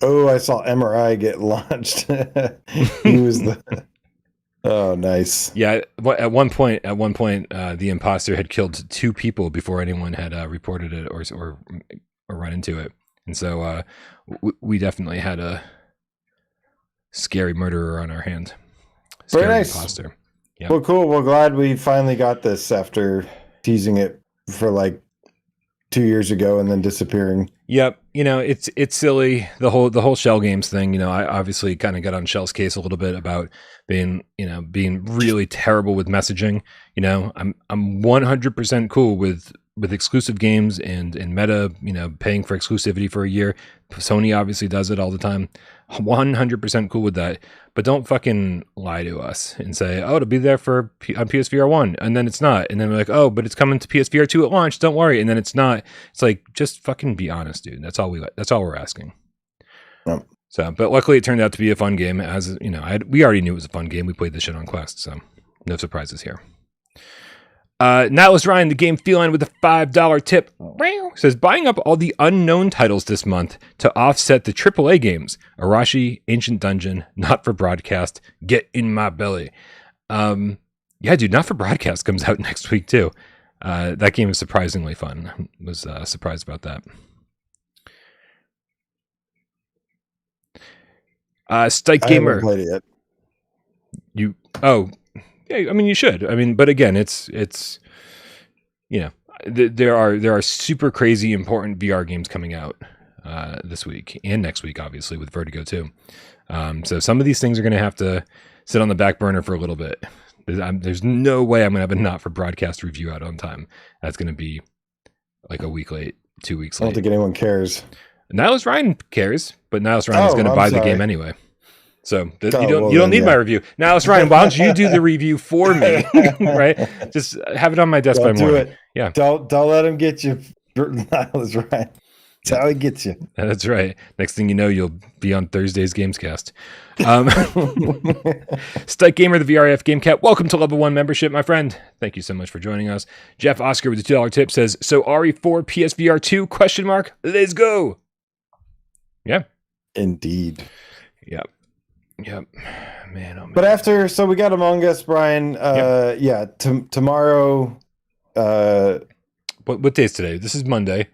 Oh, I saw MRI get launched. He was the. Oh, nice. Yeah. At one point, the imposter had killed 2 people before anyone had reported it or run into it, and so we definitely had a scary murderer on our hand. Scary Very nice. Imposter. Yep. Well, cool. Well, glad we finally got this after teasing it for like 2 years ago and then disappearing. Yep. It's silly. The whole Shell Games thing, I obviously kind of got on Shell's case a little bit about being really terrible with messaging. I'm 100% cool with exclusive games and Meta, paying for exclusivity for a year. Sony obviously does it all the time. 100% cool with that. But don't fucking lie to us and say, oh, it'll be there on PSVR 1, and then it's not. And then we're like, oh, but it's coming to PSVR 2 at launch. Don't worry. And then it's not. It's like, just fucking be honest, dude. That's all we're asking. Yep. So, but luckily it turned out to be a fun game. As we already knew it was a fun game. We played this shit on Quest, so no surprises here. Nihilus Ryan, the game feline with a $5 tip, says buying up all the unknown titles this month to offset the AAA games. Arashi, Ancient Dungeon, Not for Broadcast, Get in My Belly. Yeah, dude, Not for Broadcast comes out next week too. That game is surprisingly fun. I was surprised about that. Stike Gamer. I haven't played it yet. Yeah, I mean, you should. I mean, but again, it's there are super crazy important VR games coming out this week and next week, obviously with Vertigo too. So some of these things are going to have to sit on the back burner for a little bit. There's no way I'm going to have a Not for Broadcast review out on time. That's going to be like a week late, 2 weeks late. I don't think anyone cares. Nihilus Ryan cares, but Nihilus Ryan is going to buy the game anyway. So you don't need my review. Nihilus Ryan, why don't you do the review for me? Right? Just have it on my desk by morning. It. Yeah. Don't let him get you. Nihilus Ryan. That's how he gets you. That's right. Next thing you know, you'll be on Thursday's GAMESCAST. Stike Gamer, the VRF Game Cat. Welcome to Level 1 membership, my friend. Thank you so much for joining us. Jeff Oscar with the $2 tip says, so RE4 PSVR 2 ? Let's go. Yeah. Indeed. Yep. Man, oh man. But so we got Among Us, Brian. Tomorrow. What day is today? This is Monday.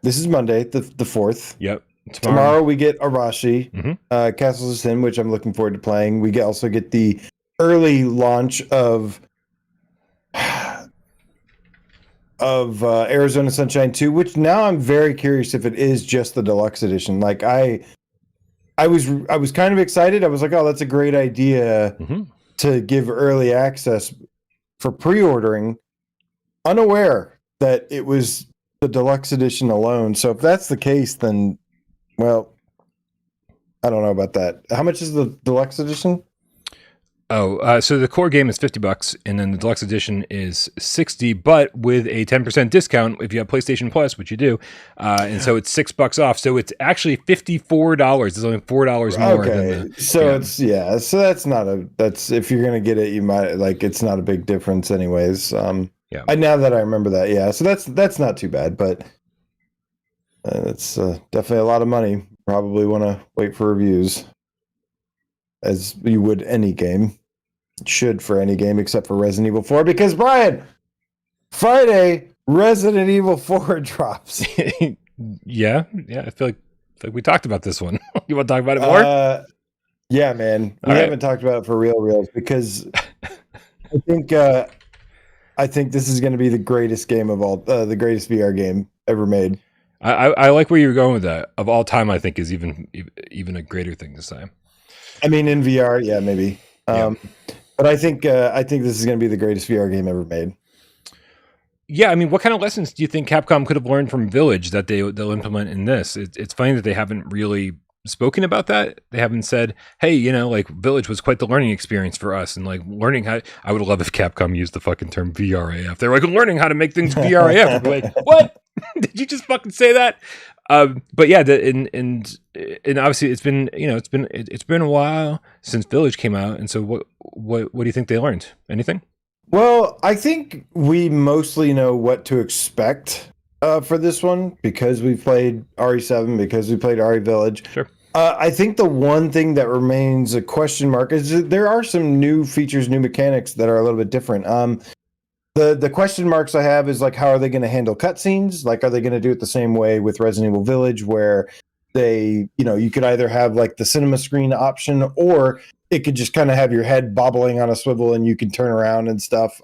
This is Monday, the 4th. Yep. Tomorrow we get Arashi, Castles of Sin, which I'm looking forward to playing. We also get the early launch of Arizona Sunshine 2, which now I'm very curious if it is just the deluxe edition. Like I was kind of excited. I was like, oh, that's a great idea to give early access for pre-ordering, unaware that it was the deluxe edition alone. So if that's the case, then, well, I don't know about that. How much is the deluxe edition? So the core game is $50, and then the deluxe edition is $60, but with a 10% discount if you have PlayStation Plus, which you do, and so it's $6 off. So it's actually $54. It's only $4 more. Okay, so So that's if you're gonna get it, you might it's not a big difference, anyways. Now that I remember that, yeah. So that's not too bad, but it's definitely a lot of money. Probably want to wait for reviews, as you would any game. should for any game except for Resident Evil 4, because Brian, Friday Resident Evil 4 drops. Yeah. I feel like we talked about this one. You want to talk about it more? Yeah, man. We haven't talked about it for real because I think this is going to be the greatest game of all, the greatest VR game ever made. I like where you're going with that. Of all time, I think is even a greater thing this time. I mean, in VR, yeah, maybe. But I think this is going to be the greatest VR game ever made. Yeah, I mean, what kind of lessons do you think Capcom could have learned from Village that they'll implement in this? It's funny that they haven't really spoken about that. They haven't said, hey, you know, like Village was quite the learning experience for us, and like learning how. I would love if Capcom used the fucking term VRAF. They're like learning how to make things VRAF. I'd be like, what? Did you just fucking say that? But yeah, and obviously it's been, you know, it's been a while since Village came out, and so what do you think they learned? Anything? Well, I think we mostly know what to expect for this one because we played RE7, because we played RE Village. Sure. I think the one thing that remains a question mark is that there are some new features, new mechanics that are a little bit different. The question marks I have is like, how are they going to handle cutscenes? Like, are they going to do it the same way with Resident Evil Village, where they, you know, you could either have like the cinema screen option, or it could just kind of have your head bobbling on a swivel and you can turn around and stuff.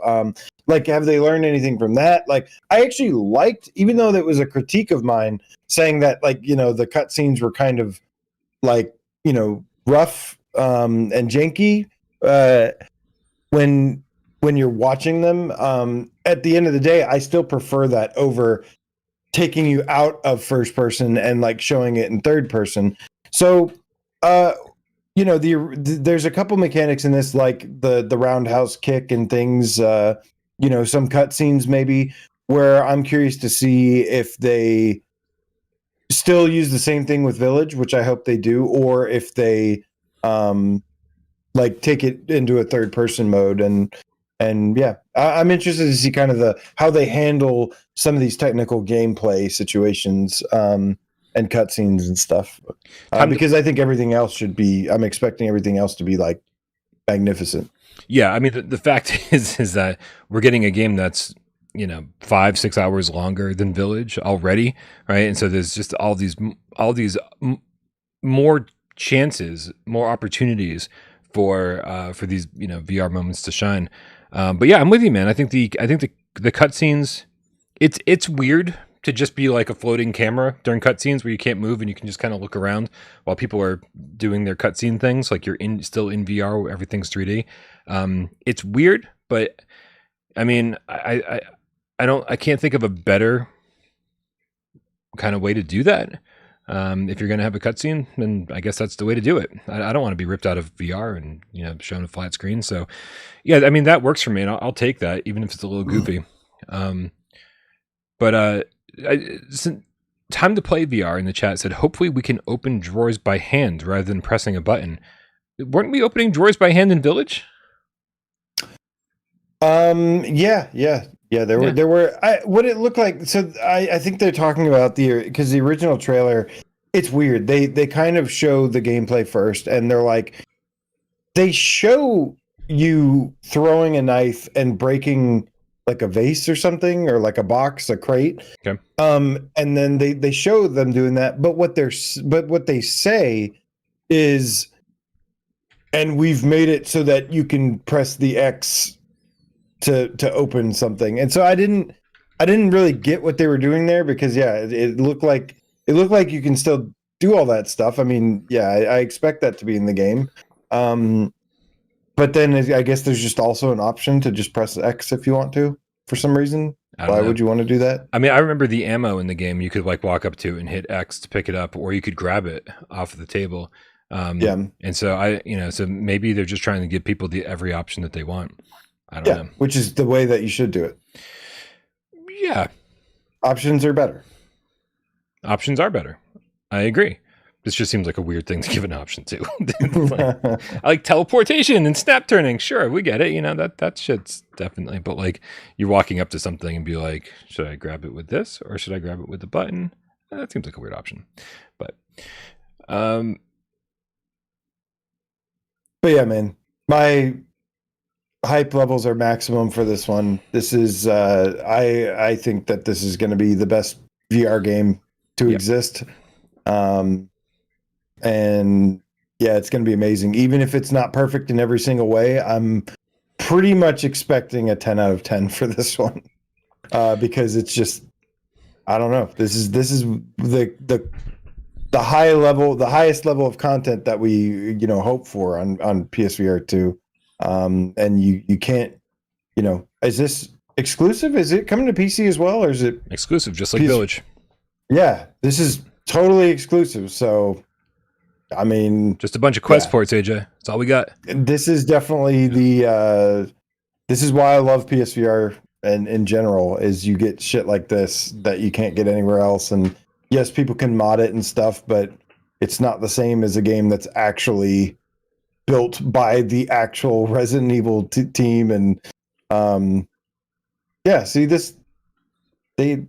Like, have they learned anything from that? Like, I actually liked, even though that was a critique of mine, saying that, like, you know, the cutscenes were kind of like, you know, rough and janky when you're watching them. At the end of the day, I still prefer that over taking you out of first person and like showing it in third person. So, you know, there's a couple mechanics in this, like the roundhouse kick and things. You know, some cutscenes maybe where I'm curious to see if they still use the same thing with Village, which I hope they do, or if they like take it into a third person mode. And yeah, I'm interested to see kind of how they handle some of these technical gameplay situations and cutscenes and stuff. Because I think everything else I'm expecting everything else to be like magnificent. Yeah, I mean, the fact is that we're getting a game that's, you know, 5-6 hours longer than Village already, right? And so there's just all these more chances, more opportunities for these, you know, VR moments to shine. But yeah, I'm with you, man. I think the cutscenes, it's weird to just be like a floating camera during cutscenes where you can't move and you can just kind of look around while people are doing their cutscene things. Like you're still in VR where everything's 3D. It's weird, but I mean, I can't think of a better kind of way to do that. If you're going to have a cutscene, then I guess that's the way to do it. I don't want to be ripped out of VR and, you know, shown a flat screen. So yeah, I mean, that works for me, and I'll take that, even if it's a little goofy. But Time to Play VR in the chat said, hopefully we can open drawers by hand rather than pressing a button. Weren't we opening drawers by hand in Village? Yeah. There were what it looked like. So I think they're talking about because the original trailer, it's weird. They kind of show the gameplay first, and they're like, they show you throwing a knife and breaking like a vase or something, or like a box, a crate. Okay. And then they show them doing that. But what they say is, and we've made it so that you can press the X to open something. And so I didn't really get what they were doing there, because yeah, it looked like you can still do all that stuff. I mean, yeah, I expect that to be in the game. But then I guess there's just also an option to just press X if you want to, for some reason. Why would you want to do that? I mean, I remember the ammo in the game, you could like walk up to it and hit X to pick it up, or you could grab it off of the table. Yeah. And so so maybe they're just trying to give people every option that they want. I don't know. Which is the way that you should do it. Yeah. Options are better. Options are better. I agree. This just seems like a weird thing to give an option to. I like teleportation and snap turning. Sure, we get it. You know, that shit's definitely. But like, you're walking up to something and be like, should I grab it with this or should I grab it with the button? That seems like a weird option. But yeah, man, hype levels are maximum for this one. This is I think that this is going to be the best VR game to exist. And yeah, it's going to be amazing. Even if it's not perfect in every single way, I'm pretty much expecting a 10 out of 10 for this one. Because it's just, I don't know. This is the highest level of content that we hope for on PSVR2. And you can't, is this exclusive? Is it coming to PC as well, or is it exclusive, just like Village? Yeah, this is totally exclusive. So, I mean, just a bunch of Quest ports, AJ. That's all we got. This is definitely this is why I love PSVR and in general, is you get shit like this that you can't get anywhere else. And yes, people can mod it and stuff, but it's not the same as a game that's actually built by the actual Resident Evil team. And yeah, see this, they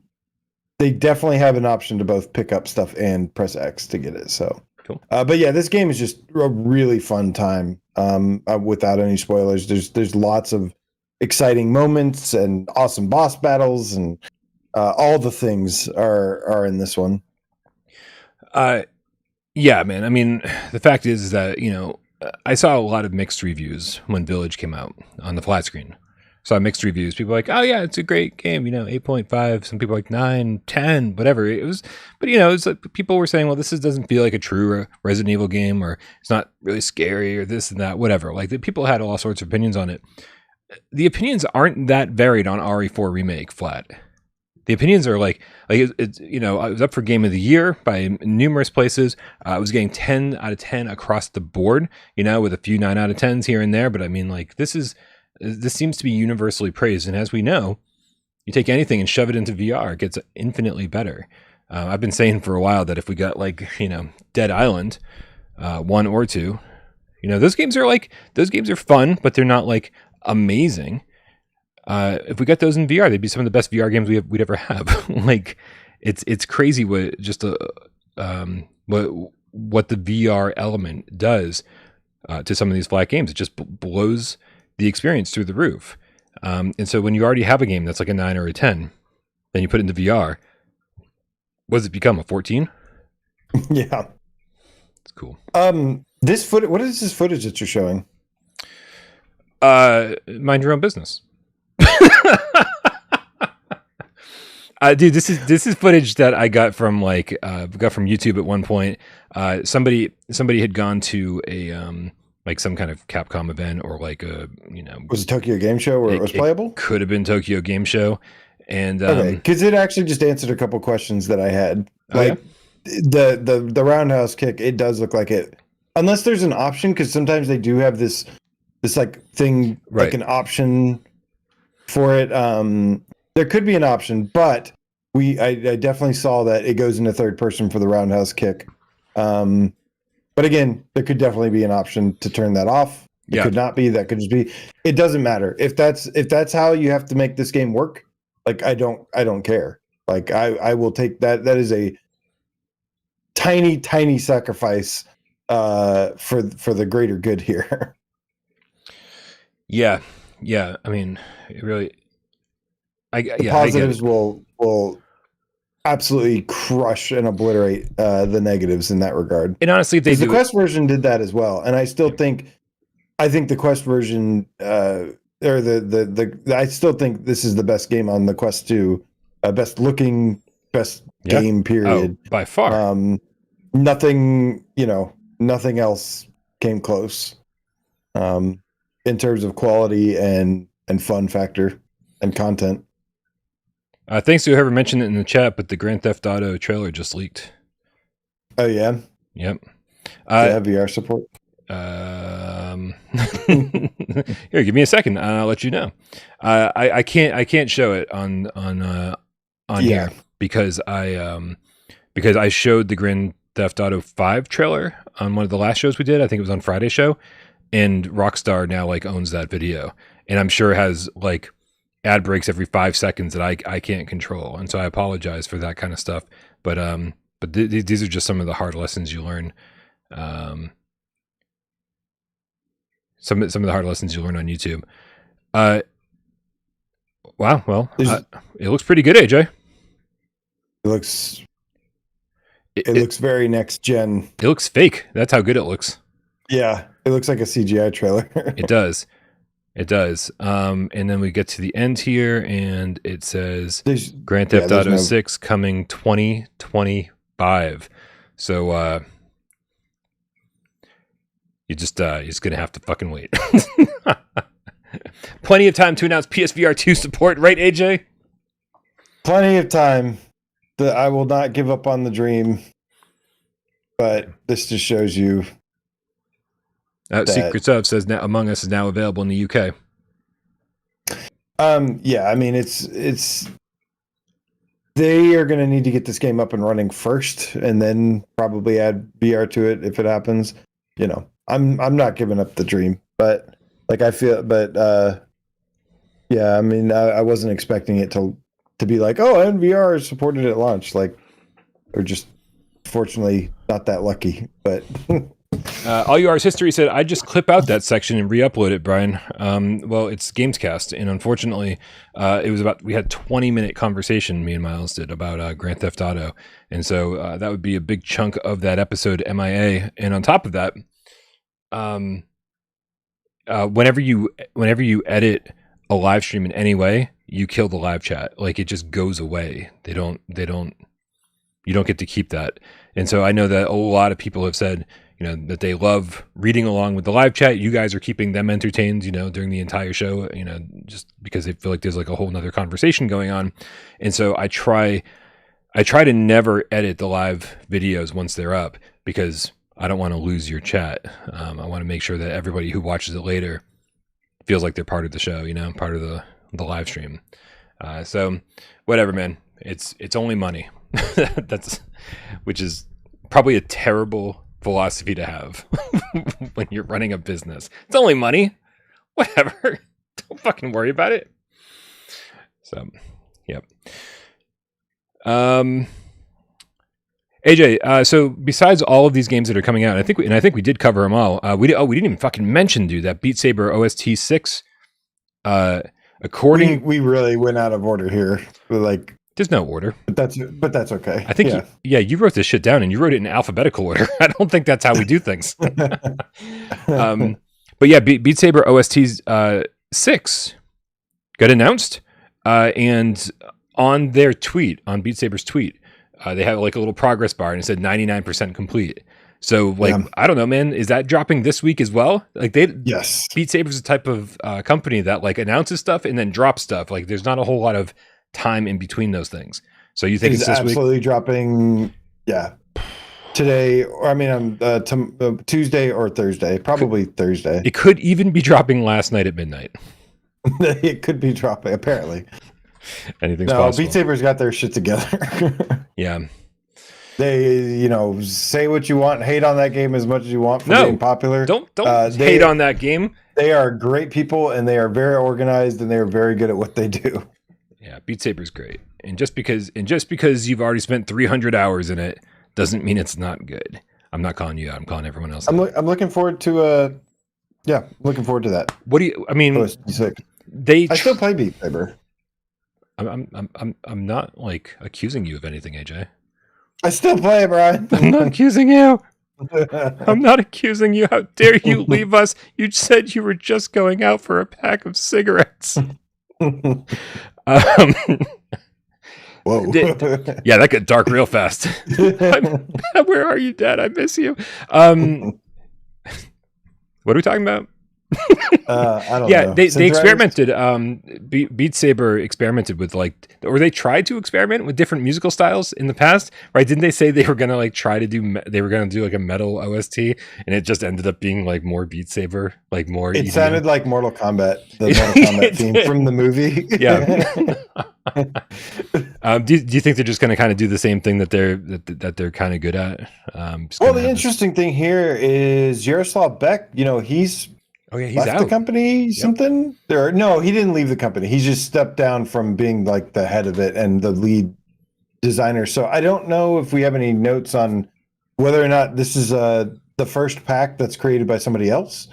definitely have an option to both pick up stuff and press X to get it. So cool. But yeah, this game is just a really fun time. Without any spoilers, there's lots of exciting moments and awesome boss battles, and all the things are in this one. Yeah, man. I mean, the fact is that, I saw a lot of mixed reviews when Village came out on the flat screen. Saw mixed reviews. People were like, oh yeah, it's a great game, 8.5. Some people like 9, 10, whatever. It was, but it's like people were saying, well, this doesn't feel like a true Resident Evil game, or it's not really scary, or this and that, whatever. Like, the people had all sorts of opinions on it. The opinions aren't that varied on RE4 Remake flat. The opinions are like it's I was up for Game of the Year by numerous places. I was getting 10 out of 10 across the board, with a few 9 out of 10s here and there. But I mean, like, this seems to be universally praised. And as we know, you take anything and shove it into VR, it gets infinitely better. I've been saying for a while that if we got Dead Island 1 or 2, those games are fun, but they're not like amazing. If we got those in VR, they'd be some of the best VR games we'd ever have. Like, it's crazy what what the VR element does to some of these flat games. It just blows the experience through the roof. And so when you already have a game that's like a 9 or a 10, then you put it into VR, what does it become, a 14? Yeah. It's cool. This footage, what is this footage that you're showing? Mind your own business. Dude, this is footage that I got from YouTube at one point. Somebody had gone to a some kind of Capcom event, or was it Tokyo Game Show where it was playable? Could have been Tokyo Game Show, and okay, because it actually just answered a couple questions that I had. The roundhouse kick, it does look like it, unless there's an option, because sometimes they do have this like thing, right, like an option for it. There could be an option, but I definitely saw that it goes into third person for the roundhouse kick. But again, there could definitely be an option to turn that off. It could not be. That could just be. It doesn't matter if that's how you have to make this game work. Like, I don't care. Like, I will take that. That is a tiny sacrifice for the greater good here. Yeah. I mean, it really. The positives will absolutely crush and obliterate the negatives in that regard. And honestly, if the Quest version did that as well, and I still think the Quest version, or I still think this is the best game on the Quest 2, best looking, best game period, by far. Nothing else came close, in terms of quality and fun factor and content. Thanks to whoever mentioned it in the chat, but the Grand Theft Auto trailer just leaked. Oh yeah. Yep. Does it have VR support? Here, give me a second. I'll let you know. I can't show it on here because I showed the Grand Theft Auto 5 trailer on one of the last shows we did. I think it was on Friday's show, and Rockstar now owns that video, and I'm sure it has ad breaks every 5 seconds that I can't control, and so I apologize for that kind of stuff. But these are just some of the hard lessons you learn. Some of the hard lessons you learn on YouTube. Uh, wow. Well, it looks pretty good, AJ. It looks very next gen. It looks fake. That's how good it looks. Yeah, it looks like a CGI trailer. It does. It does. And then we get to the end here, and it says Grand Theft Auto 6 coming 2025. So you're just gonna have to fucking wait. Plenty of time to announce PSVR2 support, right, AJ? Plenty of time. I will not give up on the dream, but this just shows you. Secrets of says now Among Us is now available in the UK. Yeah, I mean it's they are going to need to get this game up and running first, and then probably add VR to it if it happens. You know, I'm not giving up the dream, but like I feel, but yeah, I mean I wasn't expecting it to be like, oh, and VR is supported at launch, like, or just fortunately not that lucky, but. All Yours History said, I just clip out that section and re-upload it, Brian. Well, it's GAMESCAST, and unfortunately, we had 20-minute conversation, me and Miles did, about Grand Theft Auto, and so that would be a big chunk of that episode MIA. And on top of that, whenever you edit a live stream in any way, you kill the live chat. Like, it just goes away. You don't get to keep that. And so I know that a lot of people have said, you know, that they love reading along with the live chat. You guys are keeping them entertained, you know, during the entire show, you know, just because they feel like there's like a whole nother conversation going on. And so I try to never edit the live videos once they're up, because I don't want to lose your chat. I want to make sure that everybody who watches it later feels like they're part of the show, you know, part of the live stream. So whatever, man, it's only money. Which is probably a terrible philosophy to have when you're running a business. It's only money. Whatever. Don't fucking worry about it. So, yep. AJ, so besides all of these games that are coming out, I think we did cover them all. We didn't even fucking mention, dude, that Beat Saber OST6. We really went out of order here. Like, there's no order. But that's okay. I think you wrote this shit down and you wrote it in alphabetical order. I don't think that's how we do things. But yeah, Beat Saber OST 6 got announced, and on their tweet, on Beat Saber's tweet, they have like a little progress bar and it said 99% complete. So like, yeah. I don't know, man, is that dropping this week as well? Like yes. Beat Saber's a type of company that like announces stuff and then drops stuff. Like there's not a whole lot of time in between those things. So you think it's this absolutely week? Dropping, yeah, today, or I mean Tuesday or Thursday, probably Thursday. It could even be dropping last night at midnight. It could be dropping, apparently. Anything's possible. Beat Saber's got their shit together. Yeah, they, you know, say what you want, hate on that game as much as you want for being popular. Don't hate on that game. They are great people, and they are very organized, and they are very good at what they do. Yeah, Beat Saber's great, and just because you've already spent 300 hours in it doesn't mean it's not good. I'm not calling you out. I'm calling everyone else. I'm looking forward to looking forward to that. What do you? I mean, I still play Beat Saber. I'm not like accusing you of anything, AJ. I still play it, Brian. I'm not accusing you. I'm not accusing you. How dare you leave us? You said you were just going out for a pack of cigarettes. Whoa. Yeah, that got dark real fast. Where are you, Dad? I miss you. What are we talking about? I don't know. Yeah, they experimented. Beat Saber experimented with they tried to experiment with different musical styles in the past, right? Didn't they say they were gonna they were gonna do like a metal OST, and it just ended up being like more Beat Saber, like more. It sounded like Mortal Kombat, the Mortal Kombat theme from the movie. Yeah. Do you think they're just gonna kind of do the same thing that they're kind of good at? Well, the interesting thing here is Jaroslav Beck. You know, he's left out. The company, something. No, he didn't leave the company. He just stepped down from being like the head of it and the lead designer. So I don't know if we have any notes on whether or not this is the first pack that's created by somebody else,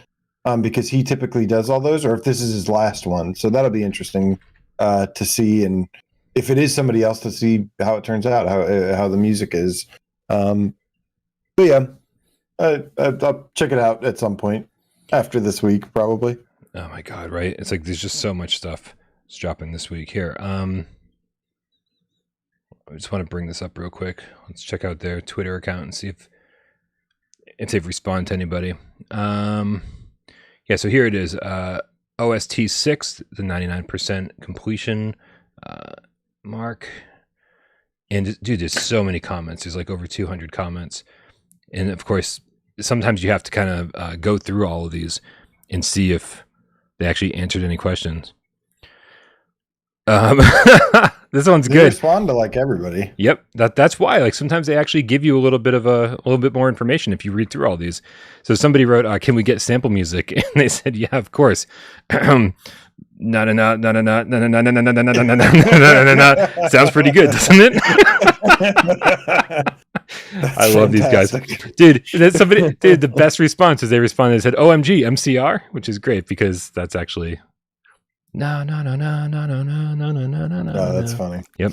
because he typically does all those, or if this is his last one. So that'll be interesting to see, and if it is somebody else, to see how it turns out, how the music is. But yeah, I'll check it out at some point after this week, probably. Oh my God, right? It's like there's just so much stuff that's dropping this week. Here, I just want to bring this up real quick. Let's check out their Twitter account and see if respond to anybody. Yeah, so here it is. OST6, the 99% completion mark. And dude, there's so many comments. There's like over 200 comments. And of course, sometimes you have to kind of go through all of these and see if they actually answered any questions. This one's good. They respond to like everybody. Yep, that's why. Like sometimes they actually give you a little bit more information if you read through all these. So somebody wrote, "Can we get sample music?" And they said, "Yeah, of course." Sounds pretty good, doesn't it? I love these guys, dude. Dude, the best response is they responded and said, "OMG, MCR," which is great because that's actually. No. Oh, that's funny. Yep.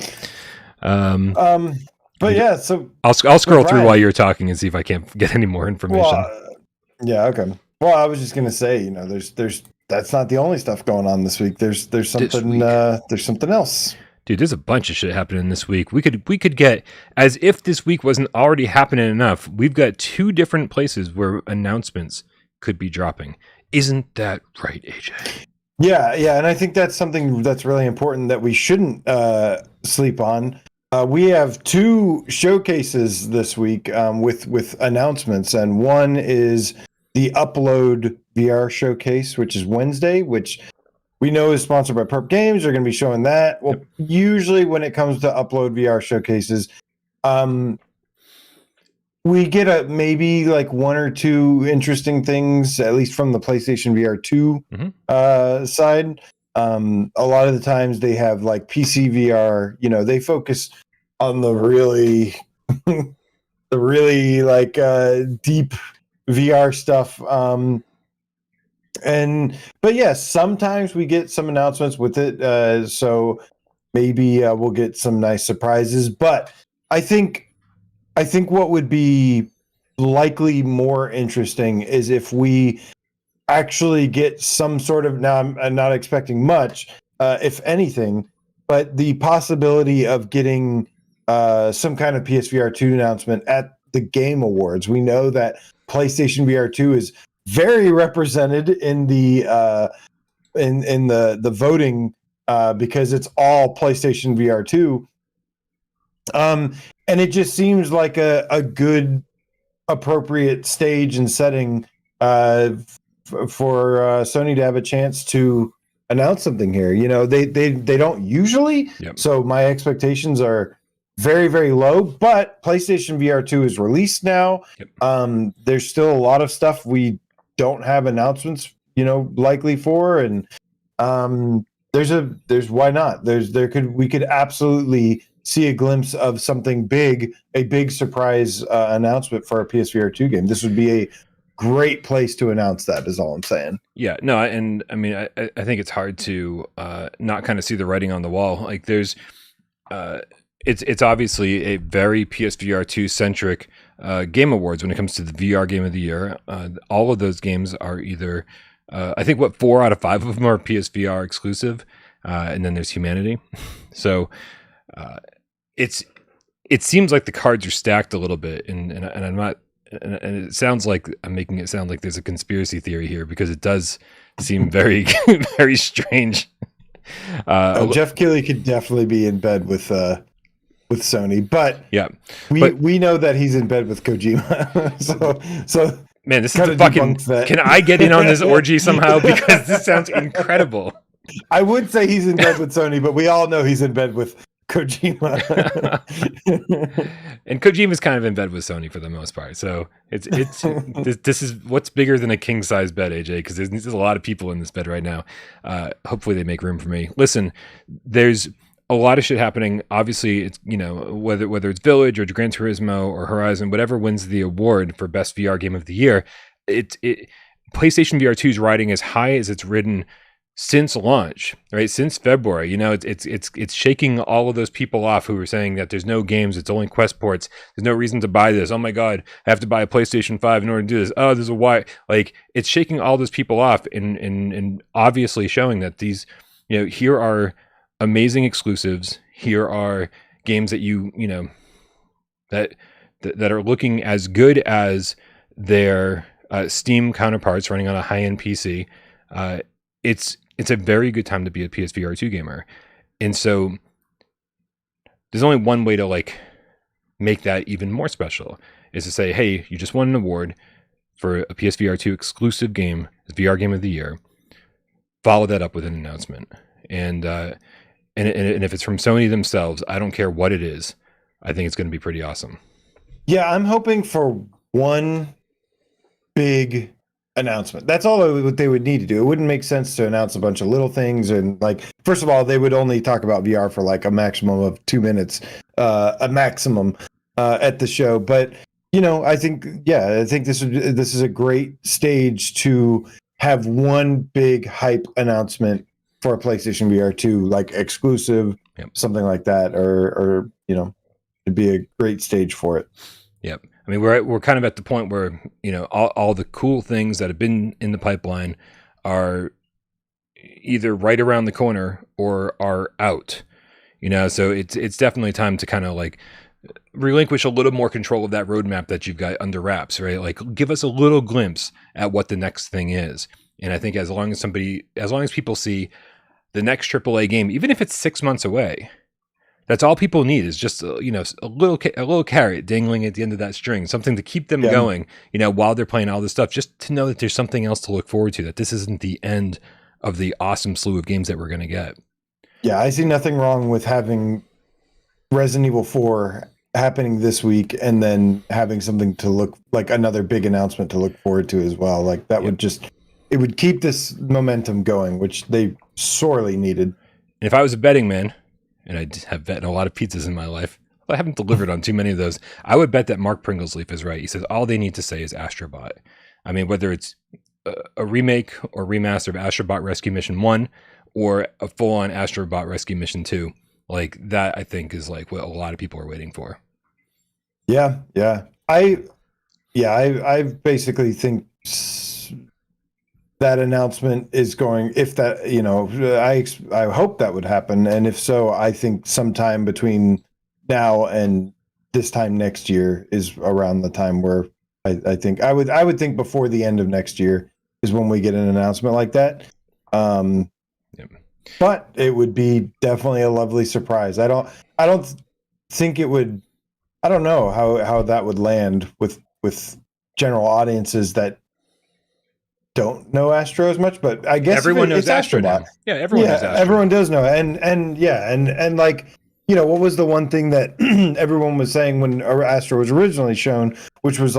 But yeah, so I'll scroll through while you're talking and see if I can't get any more information. Well, yeah. Okay. Well, I was just gonna say, there's that's not the only stuff going on this week. There's something there's something else. Dude, there's a bunch of shit happening this week. We could get, as if this week wasn't already happening enough, we've got 2 different places where announcements could be dropping. Isn't that right, AJ? Yeah, and I think that's something that's really important that we shouldn't sleep on. We have 2 showcases this week with announcements, and one is the Upload VR showcase, which is Wednesday, which we know is sponsored by Perp Games. They're going to be showing that. Well, usually when it comes to Upload VR showcases, we get maybe like 1 or 2 interesting things, at least from the PlayStation VR2 side. A lot of the times they have like PSVR, they focus on the really, like deep VR stuff. But yes, sometimes we get some announcements with it. So maybe we'll get some nice surprises, but I think what would be likely more interesting is if we actually get some sort of, now I'm not expecting much, if anything, but the possibility of getting some kind of PSVR2 announcement at the Game Awards. We know that PlayStation VR2 is very represented in the the voting because it's all PlayStation VR2. And it just seems like a good, appropriate stage and setting for Sony to have a chance to announce something here. They don't usually. Yep. So my expectations are very, very low. But PlayStation VR2 is released now. Yep. There's still a lot of stuff we don't have announcements, likely for, and there's why not? We could absolutely see a glimpse of something big, a big surprise announcement for our PSVR 2 game. This would be a great place to announce that, is all I'm saying. Yeah, no, and I mean, I think it's hard to not kind of see the writing on the wall. Like there's, it's obviously a very PSVR 2 centric Game Awards when it comes to the VR Game of the Year. All of those games are either, I think 4 out of 5 of them are PSVR exclusive, and then there's Humanity. So it seems like the cards are stacked a little bit, and I'm not, and it sounds like I'm making it sound like there's a conspiracy theory here because it does seem very very strange. Jeff Keighley could definitely be in bed with Sony, but yeah, we know that he's in bed with Kojima. so man, this is fucking. Can I get in on this orgy somehow? Because this sounds incredible. I would say he's in bed with Sony, but we all know he's in bed with Kojima. And Kojima's kind of in bed with Sony for the most part. So it's this is what's bigger than a king size bed, AJ, because there's a lot of people in this bed right now. Hopefully they make room for me. Listen, there's a lot of shit happening. Obviously, it's whether it's Village or Gran Turismo or Horizon, whatever wins the award for best VR game of the year, PlayStation VR2 is riding as high as it's ridden since launch, right? Since February. It's shaking all of those people off who were saying that there's no games, it's only Quest ports. There's no reason to buy this. Oh my God, I have to buy a PlayStation 5 in order to do this. Oh, there's a why. Like, it's shaking all those people off and obviously showing that these, here are amazing exclusives. Here are games that that are looking as good as their Steam counterparts running on a high-end PC. It's a very good time to be a PSVR2 gamer. And so there's only one way to make that even more special, is to say, hey, you just won an award for a PSVR2 exclusive game, VR Game of the Year. Follow that up with an announcement. And if it's from Sony themselves, I don't care what it is, I think it's going to be pretty awesome. Yeah, I'm hoping for one big announcement. That's all what they would need to do. It wouldn't make sense to announce a bunch of little things. And first of all, they would only talk about VR for a maximum of 2 minutes, a maximum at the show. But I think this is a great stage to have one big hype announcement for a PlayStation VR2, like exclusive, something like that, or it'd be a great stage for it. Yep. I mean, we're kind of at the point where, all the cool things that have been in the pipeline are either right around the corner or are out, so it's definitely time to kind of relinquish a little more control of that roadmap that you've got under wraps, right? Give us a little glimpse at what the next thing is. And I think as long as people see the next AAA game, even if it's 6 months away, that's all people need, is just a little carrot dangling at the end of that string, something to keep them going, while they're playing all this stuff, just to know that there's something else to look forward to, that this isn't the end of the awesome slew of games that we're going to get. Yeah, I see nothing wrong with having Resident Evil 4 happening this week and then having something to look another big announcement to look forward to as well. That would keep this momentum going, which they sorely needed. And if I was a betting man, and I have bet a lot of pizzas in my life, I haven't delivered on too many of those, I would bet that Mark Pringlesleaf is right. He says all they need to say is Astrobot. I mean, whether it's a remake or remaster of Astrobot Rescue Mission 1 or a full-on Astrobot Rescue Mission 2, that I think is what a lot of people are waiting for. Yeah. I basically think that announcement is going, if that, I hope that would happen. And if so, I think sometime between now and this time next year is around the time where I think I would think before the end of next year is when we get an announcement like that. But it would be definitely a lovely surprise. I don't think it would, I don't know how that would land with general audiences that don't know Astro as much, but I guess everyone knows Astro now. Yeah, everyone knows Astro. Everyone does know. And what was the one thing that everyone was saying when Astro was originally shown, which was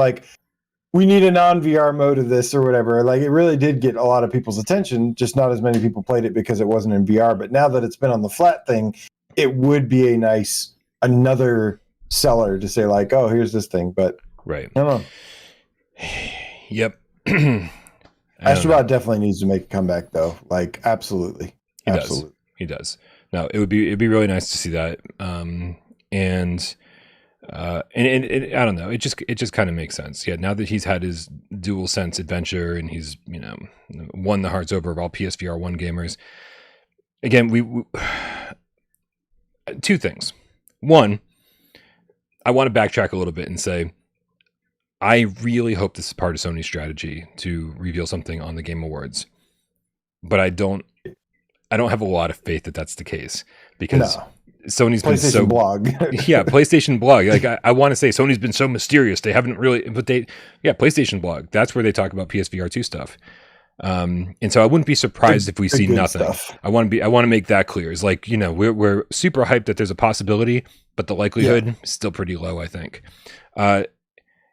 we need a non-VR mode of this or whatever. It really did get a lot of people's attention, just not as many people played it because it wasn't in VR. But now that it's been on the flat thing, it would be another seller to say oh, here's this thing. But right. I don't know. Yep. Astrobot definitely needs to make a comeback, though. Absolutely. He does. No, it'd be really nice to see that. And I don't know. It just kind of makes sense. Yeah. Now that he's had his dual sense adventure and he's won the hearts over of all PSVR 1 gamers. Again, we two things. One, I want to backtrack a little bit and say, I really hope this is part of Sony's strategy to reveal something on the Game Awards, but I don't have a lot of faith that that's the case, because Sony's been so blog. Yeah, PlayStation blog. I want to say Sony's been so mysterious. They haven't really, but PlayStation blog. That's where they talk about PSVR2 stuff. And so I wouldn't be surprised if we see nothing. Stuff. I want to make that clear. It's we're super hyped that there's a possibility, but the likelihood is still pretty low, I think.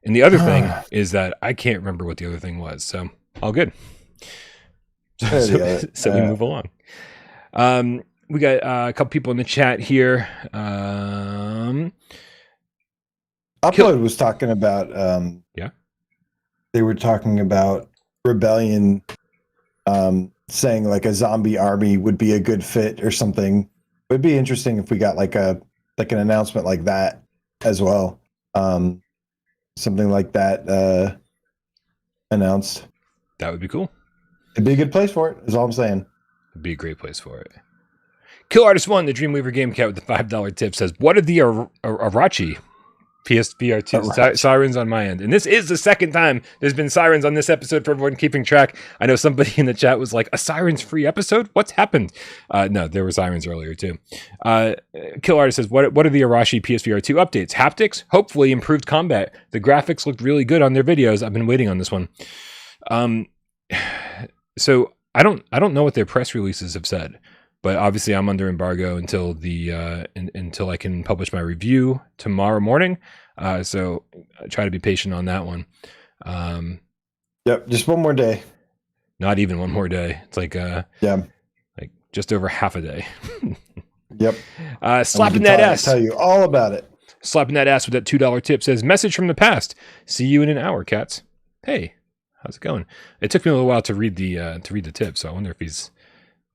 And the other thing is that I can't remember what the other thing was. So all good. So we move along. We got a couple people in the chat here. Upload was talking about, they were talking about Rebellion saying like a zombie army would be a good fit or something. It would be interesting if we got like an announcement like that as well. Something like that announced. That would be cool. It'd be a good place for it, is all I'm saying. It'd be a great place for it. Kill Artist 1, the Dreamweaver Game Cat with the $5 tip says, what are the Arashi PSVR2 sirens on my end? And this is the second time there's been sirens on this episode for everyone keeping track. I know somebody in the chat was like, a sirens free episode? What's happened? No, there were sirens earlier too. Kill Artist says, what are the Arashi PSVR2 updates? Haptics? Hopefully improved combat. The graphics looked really good on their videos. I've been waiting on this one. So I don't know what their press releases have said. But obviously, I'm under embargo until until I can publish my review tomorrow morning. So I try to be patient on that one. Yep, just one more day. Not even one more day. It's like like just over half a day. Yep. Slapping that ass. Tell you all about it. Slapping that ass with that $2 tip says, "Message from the past. See you in an hour, cats." Hey, how's it going? It took me a little while to read the tip, so I wonder if he's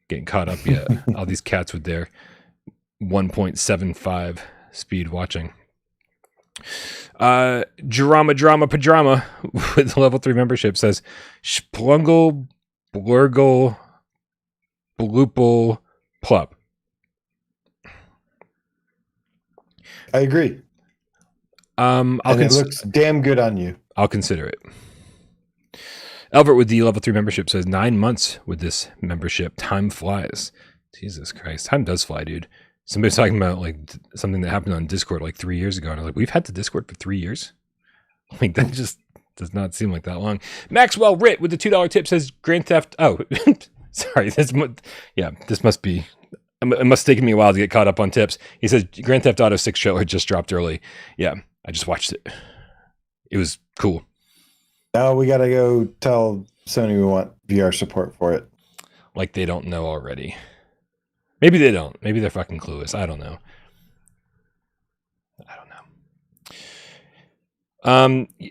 getting caught up yet. All these cats with their 1.75 speed watching. Drama Padrama with the level 3 membership says, Splungle Blurgle Bloopal Plup. I agree. It looks damn good on you. I'll consider it. Albert with the level 3 membership says 9 months with this membership. Time flies. Jesus Christ. Time does fly, dude. Somebody's talking about like something that happened on Discord like 3 years ago. And I was like, we've had the Discord for 3 years? Like that just does not seem like that long. Maxwell Ritt with the $2 tip says Grand Theft. Oh, sorry. This must be. It must have taken me a while to get caught up on tips. He says Grand Theft Auto 6 trailer just dropped early. Yeah, I just watched it. It was cool. Now we got to go tell Sony we want VR support for it. Like they don't know already. Maybe they don't. Maybe they're fucking clueless. I don't know.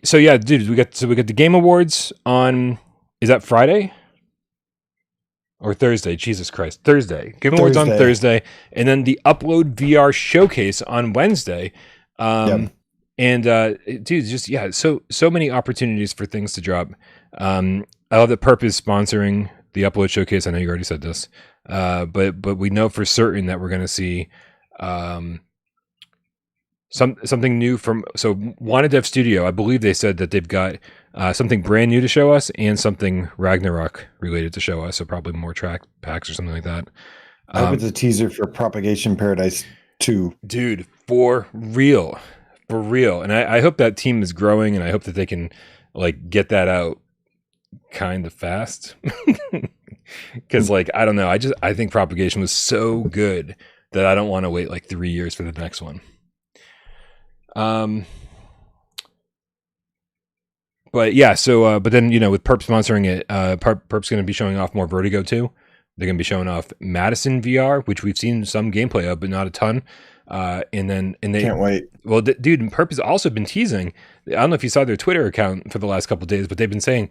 So yeah, dude, we got the Game Awards on, is that Friday? Or Thursday? Jesus Christ. Thursday. Game Awards on Thursday. And then the Upload VR Showcase on Wednesday. Yep. And dude, just so many opportunities for things to drop. I love that Perp is sponsoring the Upload Showcase. I know you already said this, but we know for certain that we're going to see something new from Wanted Dev Studio. I believe they said that they've got something brand new to show us and something Ragnarok related to show us. So probably more track packs or something like that. I hope it's a teaser for Propagation Paradise 2. Dude, for real. For real. And I hope that team is growing, and I hope that they can like get that out kind of fast. Because like, I don't know. I think Propagation was so good that I don't want to wait like 3 years for the next one. But yeah, but then, with Perp sponsoring it, Perp's going to be showing off more Vertigo too. They're going to be showing off Madison VR, which we've seen some gameplay of, but not a ton. And they can't wait. Well, dude, Perp has also been teasing. I don't know if you saw their Twitter account for the last couple of days, but they've been saying,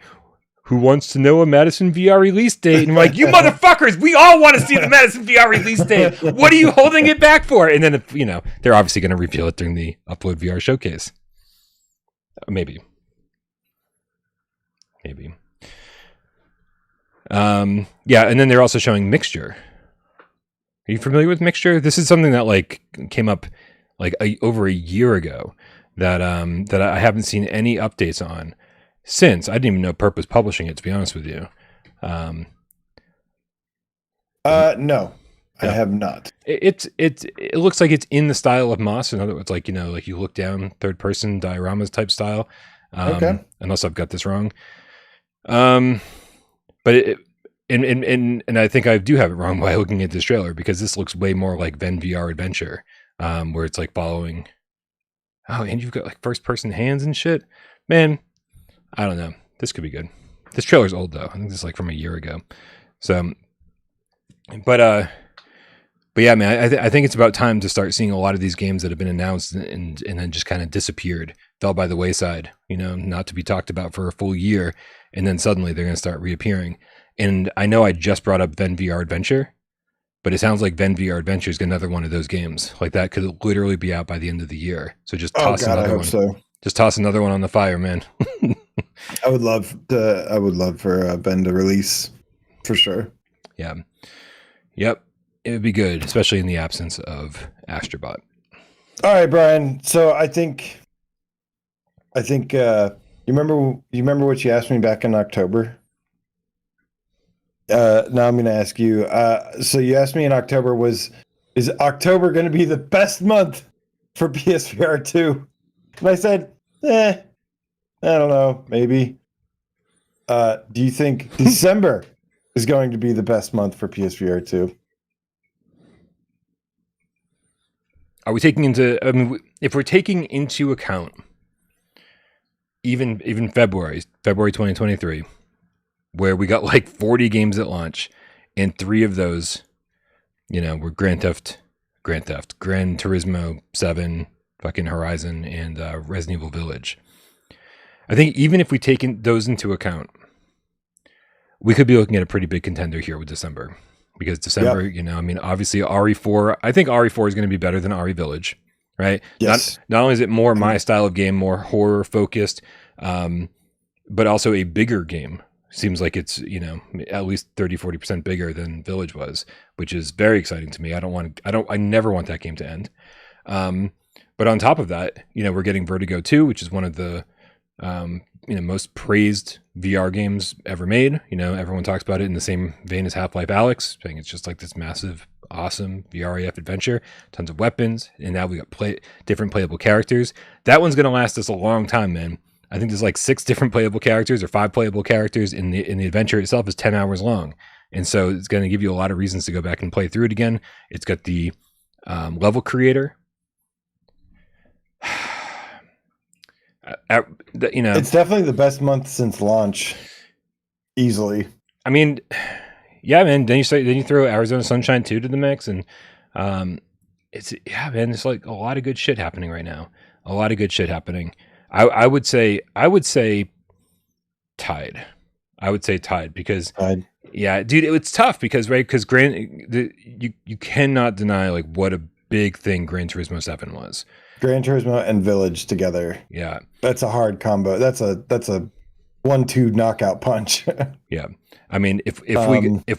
"Who wants to know a Madison VR release date?" And we're like, "You motherfuckers, we all want to see the Madison VR release date. What are you holding it back for?" And then, they're obviously going to reveal it during the Upload VR showcase. Maybe. Yeah, and then they're also showing Mixture. Are you familiar with Mixture? This is something that like came up like over a year ago that I haven't seen any updates on since. I didn't even know Perp was publishing it, to be honest with you. No, I have not. It looks like it's in the style of Moss. In other words, like you look down, third person dioramas type style. Okay. Unless I've got this wrong. But and I think I do have it wrong by looking at this trailer, because this looks way more like Ven VR Adventure, where it's like following. Oh, and you've got like first person hands and shit. Man, I don't know. This could be good. This trailer's old though. I think this is like from a year ago. So, but yeah, man, I think it's about time to start seeing a lot of these games that have been announced and then just kind of disappeared fell by the wayside, not to be talked about for a full year, and then suddenly they're going to start reappearing. And I know I just brought up VR Adventure, but it sounds like VR Adventure is another one of those games. Like that could literally be out by the end of the year. So just toss another one. So. Just toss another one on the fire, man. I would love for Ben to release for sure. Yeah. Yep. It would be good, especially in the absence of Astrobot. All right, Brian. So I think you remember what you asked me back in October? Now I'm going to ask you. So you asked me in October, is October going to be the best month for PSVR2? And I said, I don't know, maybe. Do you think December is going to be the best month for PSVR2? Are we taking into? I mean, if we're taking into account even February 2023, where we got like 40 games at launch, and 3 of those, were Gran Turismo 7, fucking Horizon, and Resident Evil Village. I think even if we take those into account, we could be looking at a pretty big contender here with December. Because December, obviously RE4, I think RE4 is going to be better than RE Village, right? Yes. Not only is it more my style of game, more horror focused, but also a bigger game. Seems like it's, at least 30-40% bigger than Village was, which is very exciting to me. I never want that game to end. But on top of that, we're getting Vertigo 2, which is one of the most praised VR games ever made. Everyone talks about it in the same vein as Half-Life Alyx, saying it's just like this massive, awesome VRAF adventure, tons of weapons, and now we got different playable characters. That one's going to last us a long time, man. I think there's like 6 different playable characters or 5 playable characters, and the adventure itself is 10 hours long. And so it's going to give you a lot of reasons to go back and play through it again. It's got the level creator. It's definitely the best month since launch, easily. I mean, yeah, man. Then you throw Arizona Sunshine 2 to the mix, and it's like a lot of good shit happening right now. A lot of good shit happening. I would say tied. I would say tied because yeah, dude, it's tough because you cannot deny like what a big thing Gran Turismo 7 was. Gran Turismo and Village together. Yeah. That's a hard combo. That's a 1-2 knockout punch. Yeah. I mean, if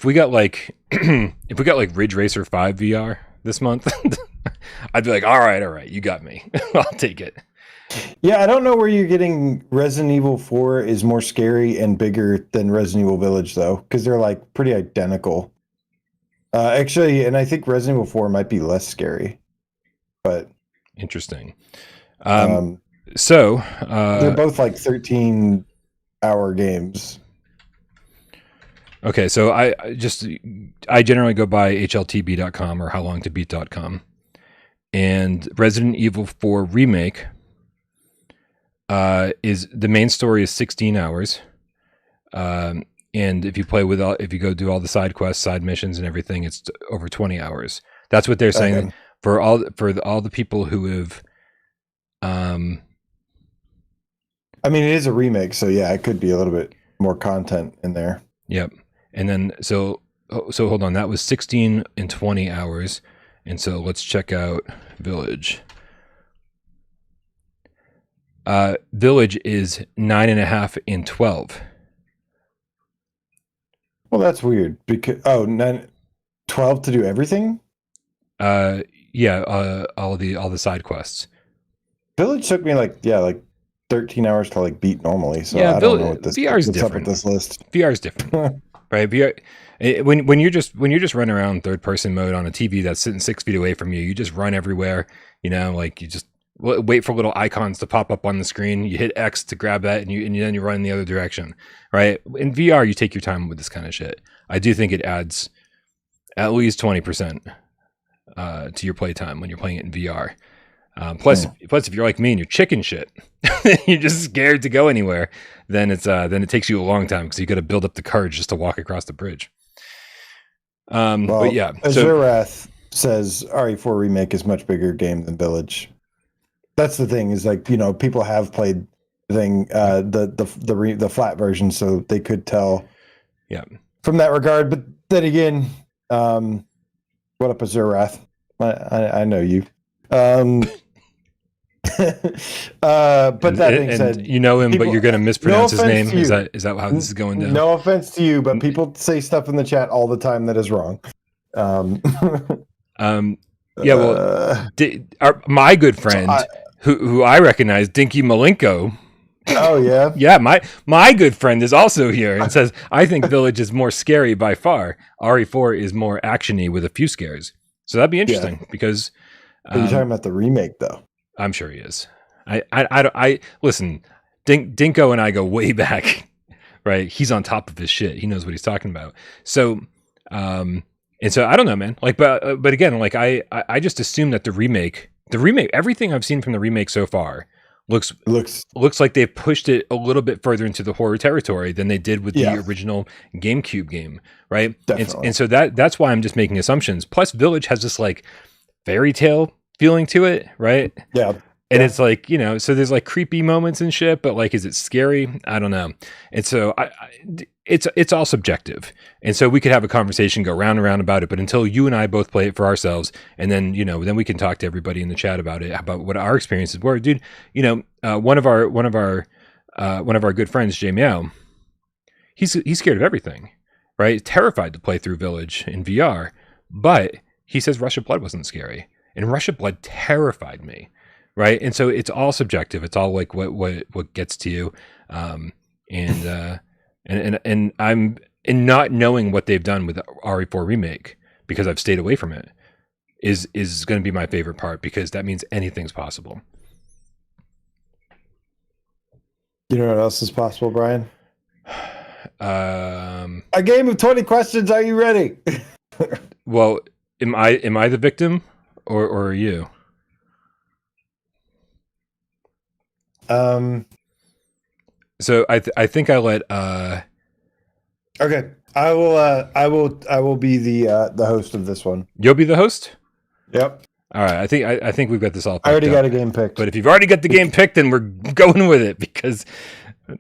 we got like Ridge Racer 5 VR this month, I'd be like, all right, you got me. I'll take it. Yeah, I don't know where you're getting Resident Evil 4 is more scary and bigger than Resident Evil Village though, because they're like pretty identical. Actually, and I think Resident Evil 4 might be less scary. But interesting. So they're both like 13-hour games. Okay, so I generally go by hltb.com or howlongtobeat.com. And Resident Evil 4 Remake is the main story is 16 hours. And if you go do all the side quests, side missions and everything, it's over 20 hours. That's what they're saying. Okay. For all the people who have I mean, it is a remake, so yeah, it could be a little bit more content in there. Yep. And then so hold on, that was 16 and 20 hours. And so let's check out Village. Village is 9.5 and 12. Well, that's weird because 12 to do everything? Yeah, all the side quests. Village took me like 13 hours to like beat normally. So yeah, I don't know what this VR is different. Up with this list. VR is different, right? VR when you're just running around third person mode on a TV that's sitting 6 feet away from you, you just run everywhere. Like you just wait for little icons to pop up on the screen. You hit X to grab that, and then you run in the other direction, right? In VR, you take your time with this kind of shit. I do think it adds at least 20% to your playtime when you're playing it in VR. Plus, if you're like me and you're chicken shit, you're just scared to go anywhere, then it takes you a long time because you got to build up the courage just to walk across the bridge. But yeah, Azurath says RE4 Remake is much bigger game than Village. That's the thing is like, people have played the thing, the flat version, so they could tell from that regard. But then again, what up, Azurath? I know you. But that being said, you know him, but you're going to mispronounce his name. Is that how this is going down? No offense to you, but people say stuff in the chat all the time that is wrong. Yeah, well, my good friend, who I recognize, Dinky Malenko. Oh yeah, yeah. My good friend is also here and says, I think Village is more scary by far. RE4 is more actiony with a few scares. So that'd be interesting because. Are you talking about the remake though? I'm sure he is. I listen. Dinko and I go way back, right? He's on top of his shit. He knows what he's talking about. So, and so I don't know, man. Like, but again, like I just assume that the remake, everything I've seen from the remake so far looks like they've pushed it a little bit further into the horror territory than they did with the original GameCube game, right? And so that's why I'm just making assumptions. Plus, Village has this like fairy tale feeling to it, right? Yeah. And it's like, so there's like creepy moments and shit, but like, is it scary? I don't know. And so it's all subjective. And so we could have a conversation, go round and round about it, but until you and I both play it for ourselves, and then, then we can talk to everybody in the chat about it, about what our experiences were. Dude, one of our good friends, Jay Meow, he's scared of everything, right? Terrified to play through Village in VR, but he says Rush of Blood wasn't scary. And Rush of Blood terrified me, right? And so it's all subjective. It's all like what gets to you, and I'm in not knowing what they've done with RE4 remake because I've stayed away from it is going to be my favorite part because that means anything's possible. You know what else is possible, Brian? A game of 20 questions. Are you ready? Well, am I the victim? Or are you? So I think I let. Okay, I will be the host of this one. You'll be the host. Yep. All right. I think we've got this all. I already got a game picked. But if you've already got the game picked, then we're going with it because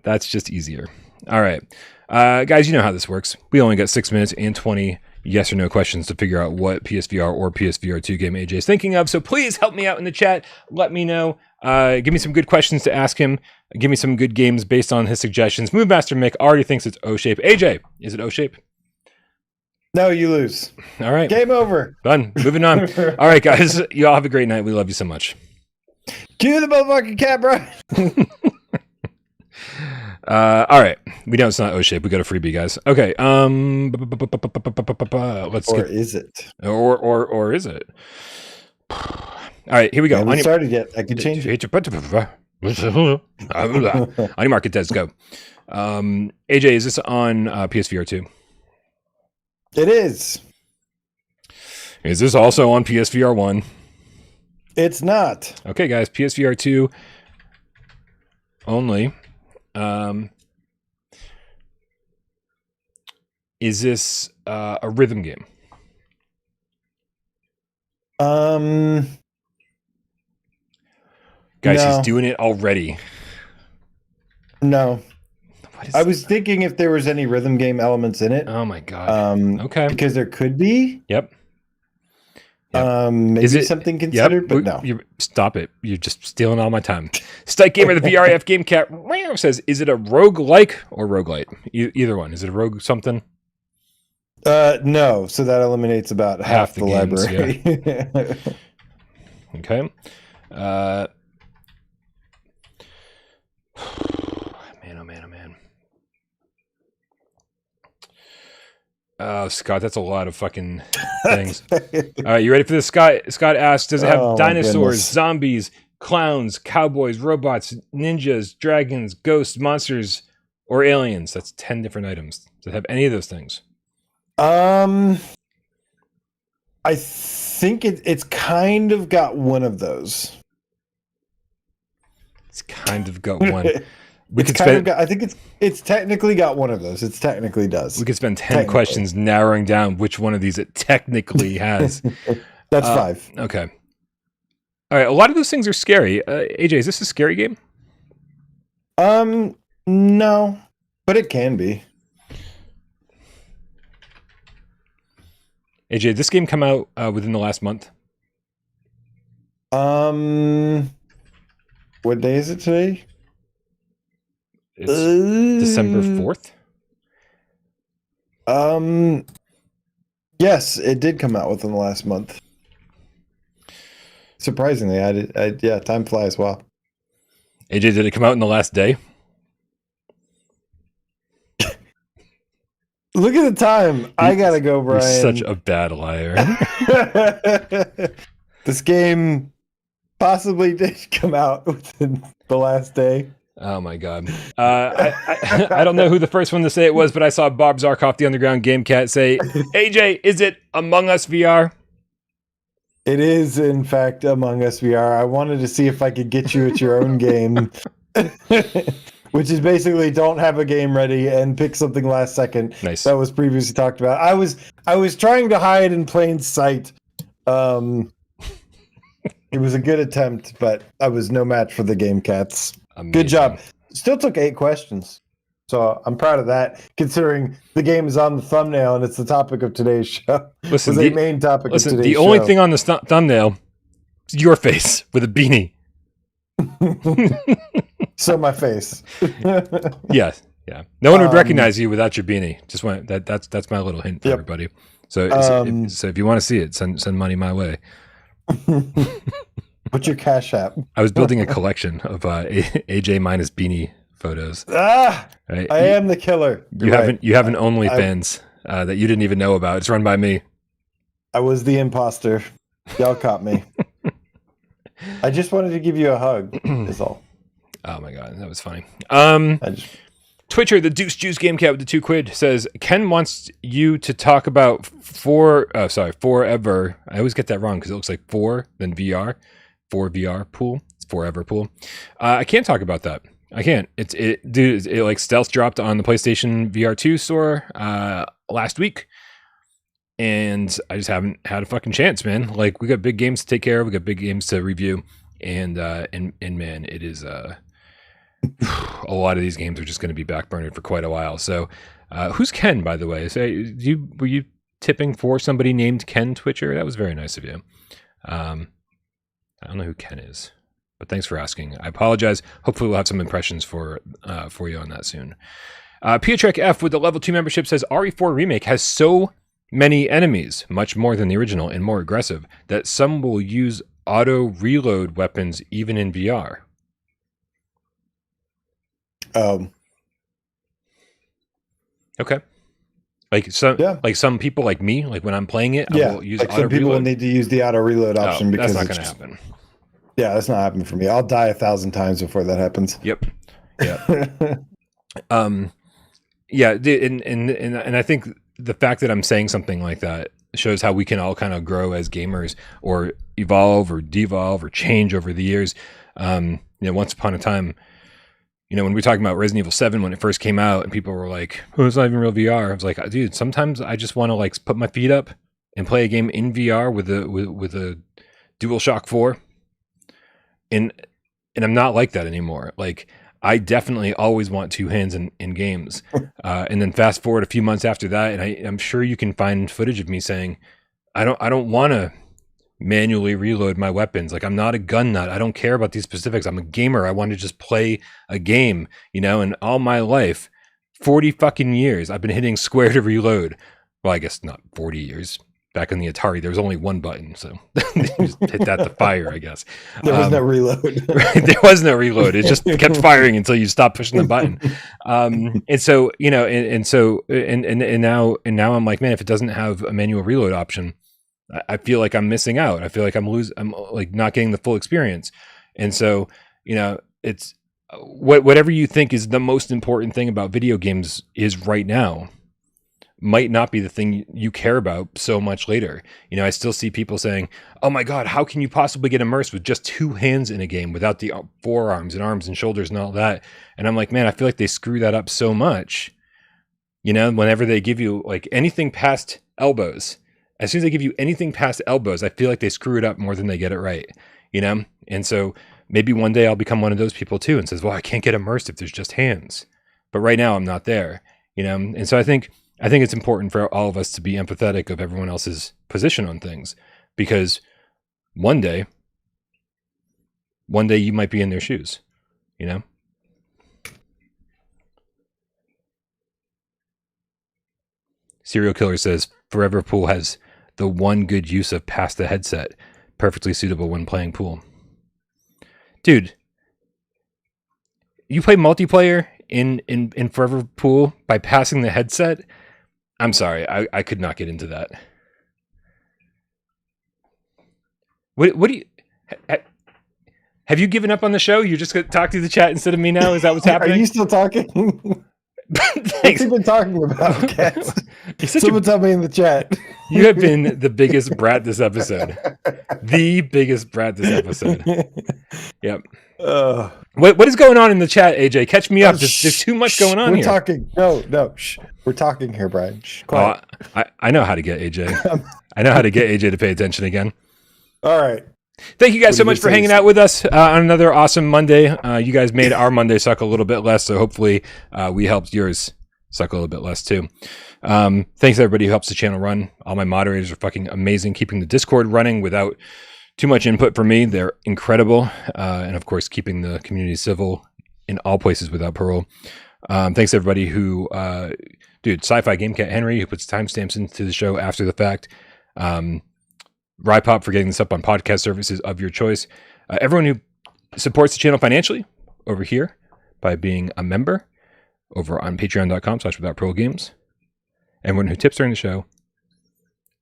that's just easier. All right, guys, you know how this works. We only got 6 minutes and 20 yes or no questions to figure out what PSVR or PSVR2 game AJ is thinking of. So please help me out in the chat. Let me know. Give me some good questions to ask him. Give me some good games based on his suggestions. Move Master Mick already thinks it's O-Shape. AJ, is it O-Shape? No, you lose. All right. Game over. Done. Moving on. All right, guys. You all have a great night. We love you so much. Cue the motherfucking cat, bro. All right. We know it's not O-Shape. We got a freebie, guys. Okay. Let's or is it? Or is it? All right, here we go. I haven't started yet. I can change it. On your market, let's go. AJ, is this on PSVR 2? It is. Is this also on PSVR 1? It's not. Okay, guys, PSVR 2 only. Is this a rhythm game? Guys, no. He's doing it already. No. I was thinking if there was any rhythm game elements in it. Oh my god. Okay. Because there could be. Yep. Maybe is it something considered, but no. Stop it. You're just stealing all my time. Stike Gamer, the VRF Game Cat says, is it a roguelike or roguelite? Either one. Is it a rogue something? No. So that eliminates about half the games, library. Yeah. Okay. Man. Oh, Scott, that's a lot of fucking things. All right, you ready for this? Scott asks, does it have dinosaurs, zombies, clowns, cowboys, robots, ninjas, dragons, ghosts, monsters, or aliens? That's 10 different items. Does it have any of those things? I think it's kind of got one of those. It's kind of got one. I think it's technically got one of those. It technically does. We could spend 10 questions narrowing down which one of these it technically has. That's 5. Okay. All right, a lot of those things are scary. AJ, is this a scary game? No, but it can be. AJ, did this game come out within the last month? What day is it today? It's December 4th. Yes, it did come out within the last month. Surprisingly, yeah, time flies. Wow. AJ, did it come out in the last day? Look at the time. I gotta go, Brian. You're such a bad liar. This game possibly did come out within the last day. Oh my god. I don't know who the first one to say it was, but I saw Bob Zarkoff, the Underground Game Cat, say, AJ, is it Among Us VR? It is, in fact, Among Us VR. I wanted to see if I could get you at your own game, which is basically don't have a game ready and pick something last second. Nice. That was previously talked about. I was trying to hide in plain sight. It was a good attempt, but I was no match for the Game Cats. Amazing. Good job. Still took 8 questions. So I'm proud of that, considering the game is on the thumbnail and it's the topic of today's show. Listen, the main topic of today's show. The only thing on the thumbnail is your face with a beanie. So my face. Yes, yeah. No one would recognize you without your beanie. Just want that's my little hint for everybody. So if you want to see it, send money my way. What's your Cash App? I was building a collection of AJ minus beanie photos. Right? I am the killer. You have an OnlyFans that you didn't even know about. It's run by me. I was the imposter. Y'all caught me. I just wanted to give you a hug. That's all. Oh my god, that was funny. Twitcher, the Deuce Juice Game Cat with the $2 says, Ken wants you to talk about ForeVR. I always get that wrong because it looks like 4, then VR. ForeVR pool. It's ForeVR pool. I can't talk about that. I can't. It like stealth dropped on the PlayStation VR2 store last week. And I just haven't had a fucking chance, man. Like, we got big games to take care of. We got big games to review. And man, it is... a lot of these games are just going to be backburnered for quite a while. So, who's Ken, by the way? Were you tipping for somebody named Ken, Twitcher? That was very nice of you. I don't know who Ken is, but thanks for asking. I apologize. Hopefully, we'll have some impressions for you on that soon. Pietrek F with the level 2 membership says RE4 Remake has so many enemies, much more than the original and more aggressive, that some will use auto reload weapons even in VR. Okay. Like some people like me, like when I'm playing it, I will use like auto some people reload. need to use the auto reload option because that's not going to happen. Yeah, that's not happening for me. I'll die 1,000 times before that happens. Yep. Yeah. Yeah. And I think the fact that I'm saying something like that shows how we can all kind of grow as gamers, or evolve or devolve or change over the years. Once upon a time, when we were talking about Resident Evil 7 when it first came out, and people were like, "Oh, it's not even real VR." I was like, "Dude, sometimes I just want to like put my feet up and play a game in VR with a DualShock 4." And I'm not like that anymore. Like, I definitely always want 2 hands in games. And then fast forward a few months after that, and I'm sure you can find footage of me saying, "I don't want to manually reload my weapons. Like, I'm not a gun nut. I don't care about these specifics. I'm a gamer. I want to just play a game, and all my life, 40 fucking years, I've been hitting square to reload." Well, I guess not 40 years. Back on the Atari, there was only one button, so you just hit that to fire, I guess. There was no reload. There was no reload. It just kept firing until you stopped pushing the button. And so, and now I'm like, man, if it doesn't have a manual reload option, I feel like I'm missing out. I feel like I'm like not getting the full experience. And so, it's whatever you think is the most important thing about video games is right now might not be the thing you care about so much later. I still see people saying, "Oh my God, how can you possibly get immersed with just 2 hands in a game without the forearms and arms and shoulders and all that?" And I'm like, man, I feel like they screw that up so much. Whenever they give you like anything past elbows, as soon as they give you anything past elbows, I feel like they screw it up more than they get it right. you know? And so maybe one day I'll become one of those people too and says, well, I can't get immersed if there's just hands. But right now I'm not there, you know? And so I think it's important for all of us to be empathetic of everyone else's position on things, because one day you might be in their shoes, you know? Serial Killer says, Forever Pool has the one good use of pass the headset, perfectly suitable when playing pool. Dude, you play multiplayer in Forever Pool by passing the headset? I'm sorry, I could not get into that. What do you... Have you given up on the show? You're just going to talk to the chat instead of me now? Is that what's happening? Are you still talking? What's he been talking about, Cats? Someone tell me in the chat. You have been the biggest brat this episode. The biggest brat this episode. Yep. What is going on in the chat, AJ? Catch me up. There's too much going on here. We're talking. No. Shh. We're talking here, Brian. Shh, quiet. I know how to get AJ. I know how to get AJ to pay attention again. All right. Thank you guys so much for hanging out with us on another awesome Monday. You guys made our Monday suck a little bit less, so hopefully we helped yours suck a little bit less too. Thanks to everybody who helps the channel run. All my moderators are fucking amazing, keeping the Discord running without too much input from me. They're incredible. And of course, keeping the community civil in all places without Parole. Thanks to everybody who, Sci-Fi Game Cat Henry, who puts timestamps into the show after the fact. Rypop for getting this up on podcast services of your choice. Everyone who supports the channel financially over here by being a member over on patreon.com/withoutparolegames. Everyone who tips during the show.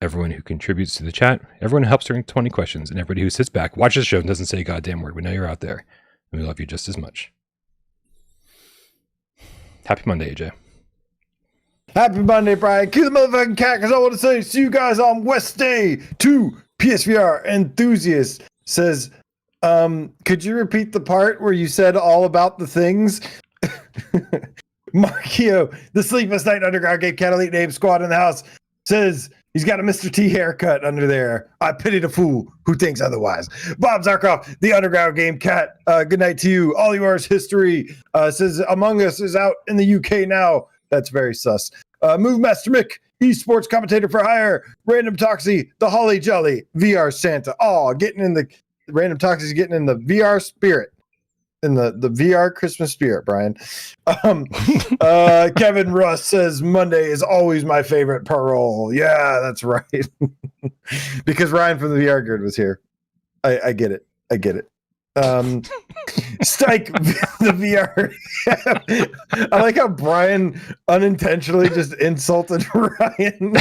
Everyone who contributes to the chat. Everyone who helps during 20 questions. And everybody who sits back, watches the show, and doesn't say a goddamn word. We know you're out there. And we love you just as much. Happy Monday, AJ. Happy Monday, Brian. Cue the motherfucking cat, because I want to say, see you guys on Wednesday. 2 PSVR enthusiast says, could you repeat the part where you said all about the things? Markio, the Sleepless Night Underground Game Cat Elite Name Squad in the house, says he's got a Mr. T haircut under there. I pity the fool who thinks otherwise. Bob Zarkov, the Underground Game Cat, good night to you. All yours history says Among Us is out in the UK now. That's very sus. Move Master Mick, esports commentator for hire. Random Toxie, the Holly Jolly, VR Santa. Oh, Random Toxie's getting in the VR spirit. In the VR Christmas spirit, Brian. Kevin Russ says Monday is always my favorite Parole. Yeah, that's right. Because Ryan from the VR Grid was here. I get it. Stike the VR. I like how Brian unintentionally just insulted Ryan.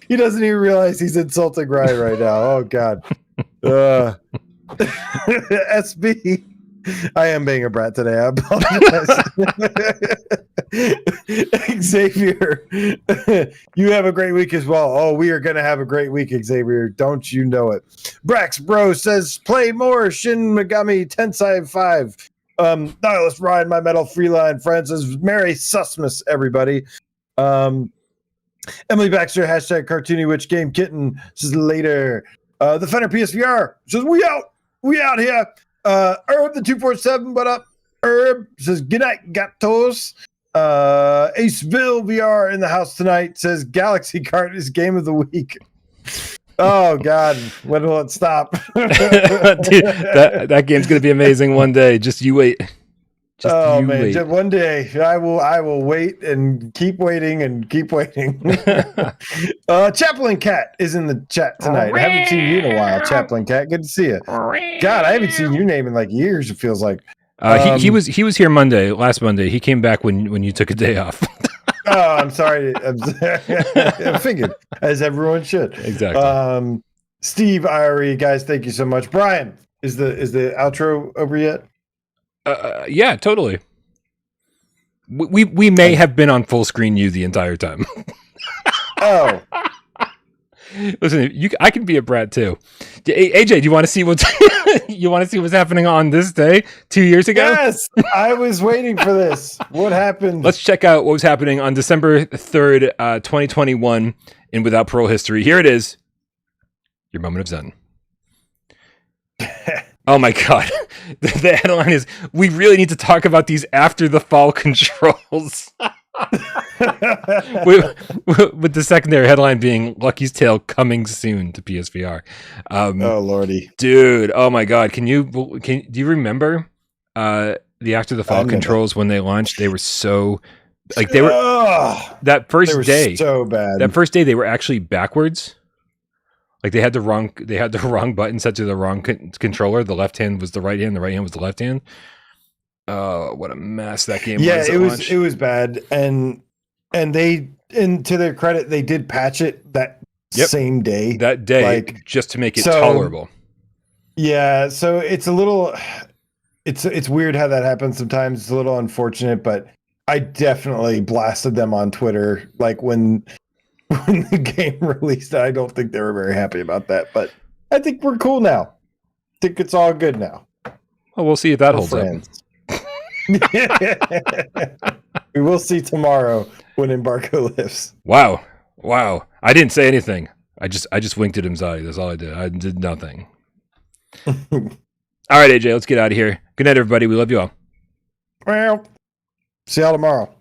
He doesn't even realize he's insulting Ryan right now. Oh God. SB. I am being a brat today. I apologize. Xavier, you have a great week as well. Oh, we are going to have a great week, Xavier. Don't you know it? Brax Bro says, play more Shin Megami Tensei 5. Nihilist Ryan, my metal freeline friends, says, Merry Susmas, everybody. Emily Baxter, hashtag Cartoony Witch Game Kitten, says later. The Fender PSVR says, we out here. Herb the 247, what up? Herb says, good night, gatos. Aceville VR in the house tonight says, Galaxy Kart is game of the week. Oh God, when will it stop? Dude, that game's gonna be amazing one day. Just you wait. Just one day I will wait and keep waiting and keep waiting. Chaplain Cat is in the chat tonight. I haven't seen you in a while, Chaplain Cat. Good to see you. God, I haven't seen your name in like years. It feels like. He was here last Monday. He came back when you took a day off. Oh, I'm sorry. I figured, as everyone should. Exactly. Steve IRE, guys, thank you so much. Brian, is the outro over yet? Yeah, totally. We may have been on full screen you the entire time. Oh. Listen, I can be a brat too. AJ, do you want to see what's happening on this day 2 years ago? Yes, I was waiting for this. What happened? Let's check out what was happening on December 3rd, 2021 in Without Parole history. Here it is. Your moment of Zen. Oh my god. The headline is, we really need to talk about these after the fall controls. with the secondary headline being Lucky's Tale coming soon to PSVR. Oh lordy, dude! Oh my god! Do you remember the after the fall controls when they launched? They were so they were that first day so bad. That first day they were actually backwards. Like they had the wrong button set to the wrong controller. The left hand was the right hand. The right hand was the left hand. Oh, what a mess that game was! Yeah, it was bad, and to their credit, they did patch it that same day. That day, just to make it tolerable. Yeah, so it's a little, it's weird how that happens sometimes. It's a little unfortunate, but I definitely blasted them on Twitter like when the game released. I don't think they were very happy about that, but I think we're cool now. I think it's all good now. Well, we'll see if that holds up. We will see tomorrow when embargo lifts. Wow. I didn't say anything. I just winked at him, Zai. That's all I did. I did nothing. All right, AJ, let's get out of here. Good night, everybody. We love you all. Well, see y'all tomorrow.